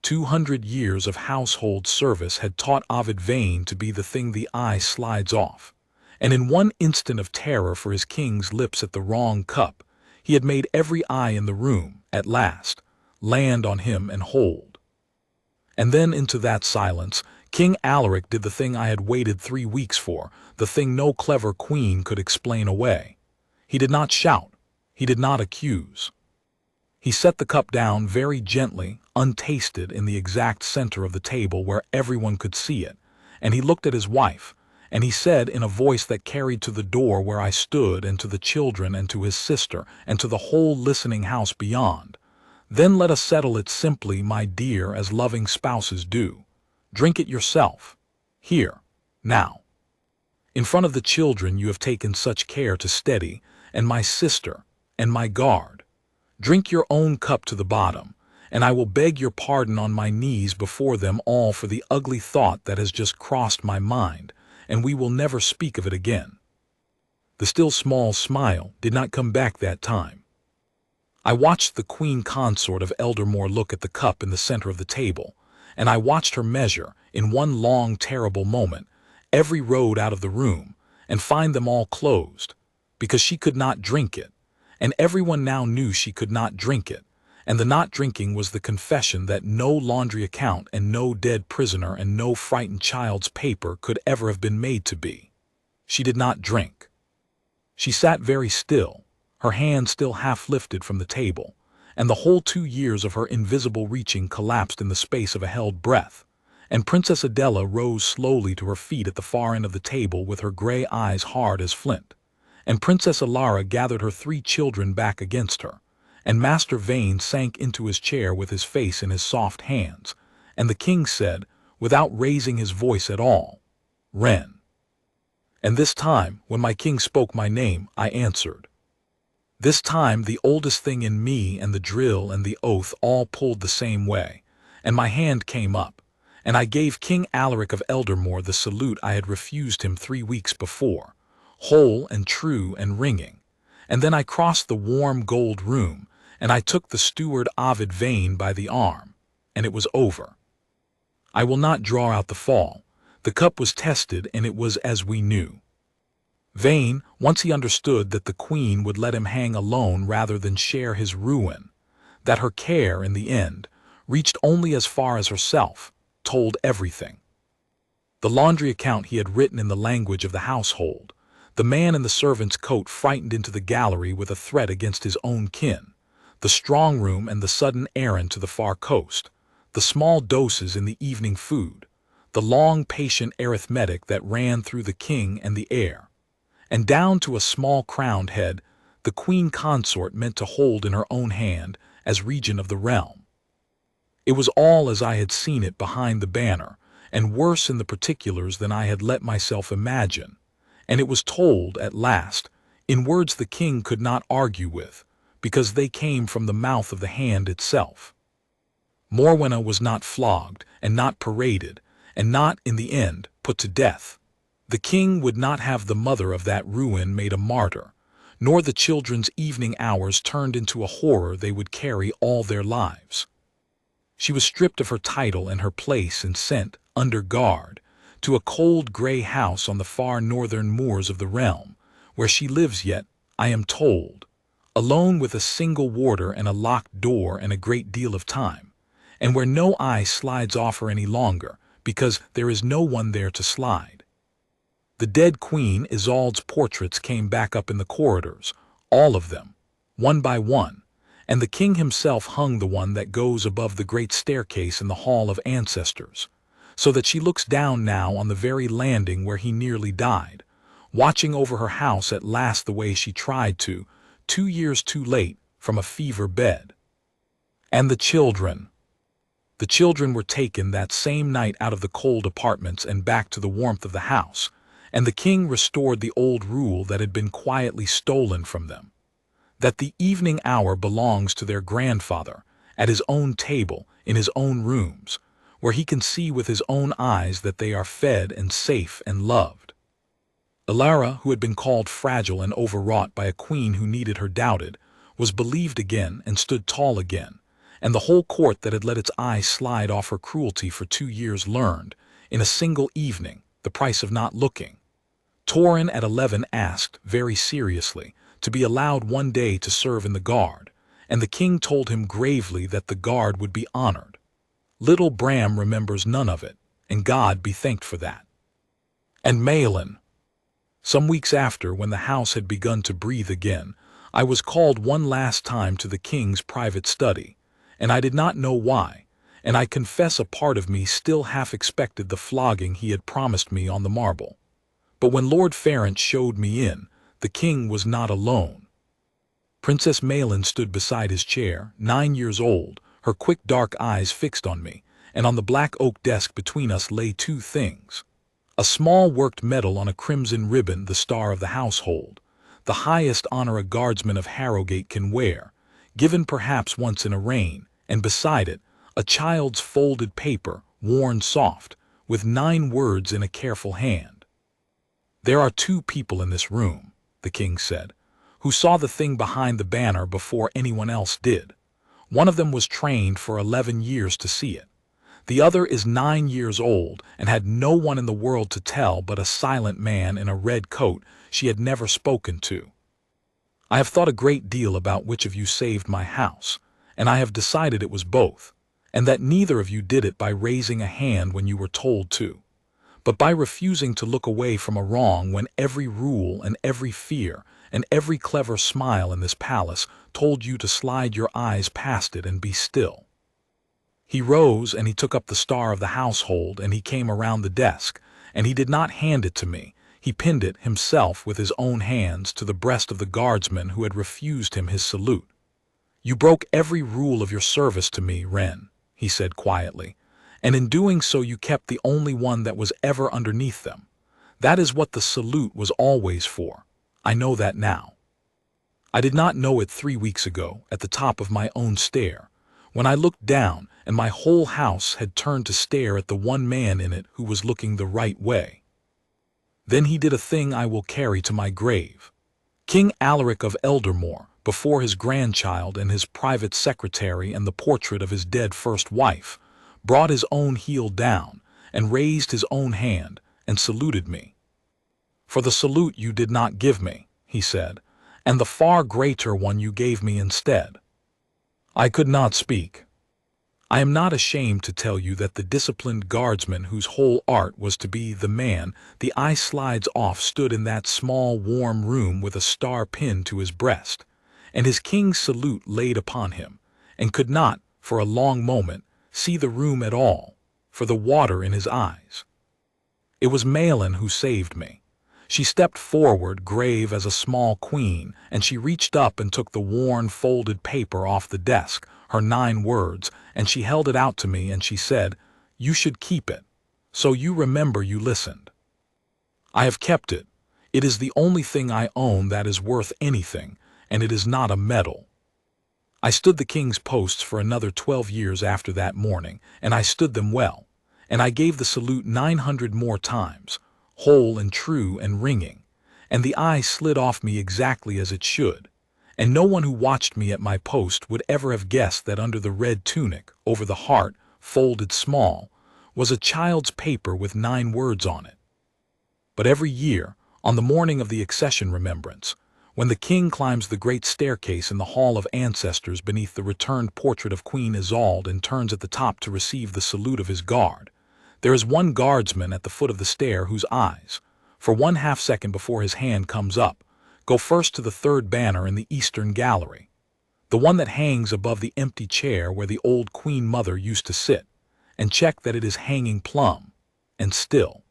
200 years of household service had taught Ovid Vane to be the thing the eye slides off. And in one instant of terror for his king's lips at the wrong cup, he had made every eye in the room, at last, land on him and hold. And then into that silence, King Alaric did the thing I had waited 3 weeks for, the thing no clever queen could explain away. He did not shout. He did not accuse. He set the cup down very gently, untasted, in the exact center of the table where everyone could see it, and he looked at his wife, and he said in a voice that carried to the door where I stood and to the children and to his sister and to the whole listening house beyond, "Then let us settle it simply, my dear, as loving spouses do. Drink it yourself. Here, now. In front of the children you have taken such care to steady, and my sister, and my guard. Drink your own cup to the bottom, and I will beg your pardon on my knees before them all for the ugly thought that has just crossed my mind, and we will never speak of it again." The still small smile did not come back that time. I watched the Queen Consort of Eldermoor look at the cup in the center of the table, and I watched her measure, in one long terrible moment, every road out of the room, and find them all closed, because she could not drink it, and everyone now knew she could not drink it, and the not drinking was the confession that no laundry account and no dead prisoner and no frightened child's paper could ever have been made to be. She did not drink. She sat very still, her hand still half lifted from the table, and the whole 2 years of her invisible reaching collapsed in the space of a held breath, and Princess Adela rose slowly to her feet at the far end of the table with her gray eyes hard as flint, and Princess Alara gathered her 3 children back against her, and Master Vane sank into his chair with his face in his soft hands, and the king said, without raising his voice at all, "Renne." And this time, when my king spoke my name, I answered. This time the oldest thing in me and the drill and the oath all pulled the same way, and my hand came up, and I gave King Alaric of Eldermoor the salute I had refused him 3 weeks before, whole and true and ringing, and then I crossed the warm gold room, and I took the steward Ovid Vane by the arm, and it was over. I will not draw out the fall. The cup was tested, and it was as we knew. Vane, once he understood that the queen would let him hang alone rather than share his ruin, that her care, in the end, reached only as far as herself, told everything. The laundry account he had written in the language of the household, the man in the servant's coat frightened into the gallery with a threat against his own kin, the strong room and the sudden errand to the far coast, the small doses in the evening food, the long patient arithmetic that ran through the king and the heir, and down to a small crowned head the queen consort meant to hold in her own hand as regent of the realm. It was all as I had seen it behind the banner, and worse in the particulars than I had let myself imagine, and it was told, at last, in words the king could not argue with, because they came from the mouth of the hand itself. Morwenna was not flogged, and not paraded, and not, in the end, put to death. The king would not have the mother of that ruin made a martyr, nor the children's evening hours turned into a horror they would carry all their lives. She was stripped of her title and her place and sent, under guard, to a cold gray house on the far northern moors of the realm, where she lives yet, I am told, alone with a single warder and a locked door and a great deal of time, and where no eye slides off her any longer, because there is no one there to slide. The dead Queen Isolde's portraits came back up in the corridors, all of them, one by one, and the king himself hung the one that goes above the great staircase in the Hall of Ancestors, so that she looks down now on the very landing where he nearly died, watching over her house at last the way she tried to, 2 years too late, from a fever bed. And the children. The children were taken that same night out of the cold apartments and back to the warmth of the house, and the king restored the old rule that had been quietly stolen from them, that the evening hour belongs to their grandfather, at his own table, in his own rooms, where he can see with his own eyes that they are fed and safe and loved. Alara, who had been called fragile and overwrought by a queen who needed her doubted, was believed again and stood tall again, and the whole court that had let its eyes slide off her cruelty for 2 years learned, in a single evening, the price of not looking. Torin at 11 asked, very seriously, to be allowed one day to serve in the guard, and the king told him gravely that the guard would be honored. Little Bram remembers none of it, and God be thanked for that. And Malin. Some weeks after, when the house had begun to breathe again, I was called one last time to the king's private study, and I did not know why, and I confess a part of me still half expected the flogging he had promised me on the marble. But when Lord Ferrant showed me in, the king was not alone. Princess Malin stood beside his chair, 9 years old, her quick dark eyes fixed on me, and on the black oak desk between us lay two things. A small worked medal on a crimson ribbon, the star of the household, the highest honor a guardsman of Harrogate can wear, given perhaps once in a reign, and beside it, a child's folded paper, worn soft, with 9 words in a careful hand. There are 2 people in this room, the king said, who saw the thing behind the banner before anyone else did. One of them was trained for 11 years to see it. The other is 9 years old and had no one in the world to tell but a silent man in a red coat she had never spoken to. I have thought a great deal about which of you saved my house, and I have decided it was both, and that neither of you did it by raising a hand when you were told to, but by refusing to look away from a wrong when every rule and every fear and every clever smile in this palace told you to slide your eyes past it and be still. He rose and he took up the star of the household and he came around the desk, and he did not hand it to me. He pinned it himself with his own hands to the breast of the guardsman who had refused him his salute. "You broke every rule of your service to me, Wren," he said quietly, "and in doing so you kept the only one that was ever underneath them. That is what the salute was always for. I know that now. I did not know it 3 weeks ago, at the top of my own stair, when I looked down and my whole house had turned to stare at the one man in it who was looking the right way. Then he did a thing I will carry to my grave. King Alaric of Eldermoor, before his grandchild and his private secretary and the portrait of his dead first wife, brought his own heel down and raised his own hand and saluted me. For the salute you did not give me, he said, and the far greater one you gave me instead." I could not speak. I am not ashamed to tell you that the disciplined guardsman whose whole art was to be the man the eye slides off stood in that small warm room with a star pinned to his breast, and his king's salute laid upon him, and could not, for a long moment, see the room at all, for the water in his eyes. It was Malin who saved me. She stepped forward, grave as a small queen, and she reached up and took the worn, folded paper off the desk, her 9 words, and she held it out to me, and she said, "You should keep it, so you remember you listened." I have kept it. It is the only thing I own that is worth anything, and it is not a medal. I stood the king's posts for another 12 years after that morning, and I stood them well, and I gave the salute 900 more times, whole and true and ringing, and the eye slid off me exactly as it should, and no one who watched me at my post would ever have guessed that under the red tunic, over the heart, folded small, was a child's paper with 9 words on it. But every year, on the morning of the accession remembrance, when the king climbs the great staircase in the Hall of Ancestors beneath the returned portrait of Queen Isolde and turns at the top to receive the salute of his guard, there is one guardsman at the foot of the stair whose eyes, for 1/2 second before his hand comes up, go first to the 3rd banner in the eastern gallery, the one that hangs above the empty chair where the old Queen Mother used to sit, and check that it is hanging plumb, and still,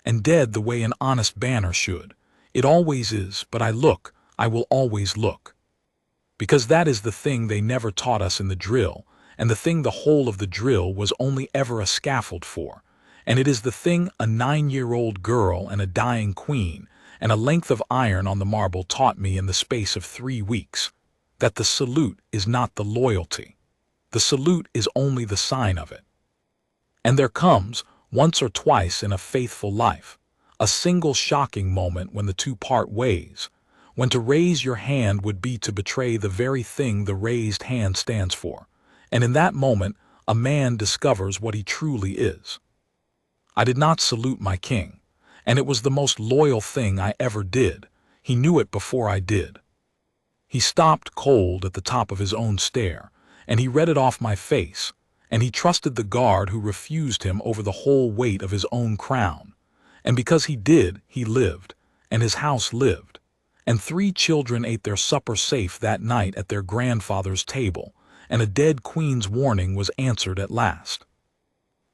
and dead the way an honest banner should. It always is, but I will always look. Because that is the thing they never taught us in the drill, and the thing the whole of the drill was only ever a scaffold for, and it is the thing a 9-year-old girl and a dying queen and a length of iron on the marble taught me in the space of 3 weeks, that the salute is not the loyalty. The salute is only the sign of it. And there comes, once or twice in a faithful life, A single shocking moment when the two part ways, when to raise your hand would be to betray the very thing the raised hand stands for, and in that moment a man discovers what he truly is. I did not salute my king, and it was the most loyal thing I ever did. He knew it before I did. He stopped cold at the top of his own stair, and he read it off my face, and he trusted the guard who refused him over the whole weight of his own crown. And because he did, he lived, and his house lived, and 3 children ate their supper safe that night at their grandfather's table, and a dead queen's warning was answered at last.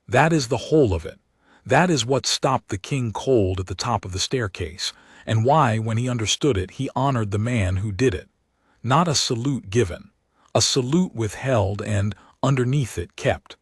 That is the whole of it. That is what stopped the king cold at the top of the staircase, and why, when he understood it, he honored the man who did it. Not a salute given, a salute withheld and, underneath it, kept.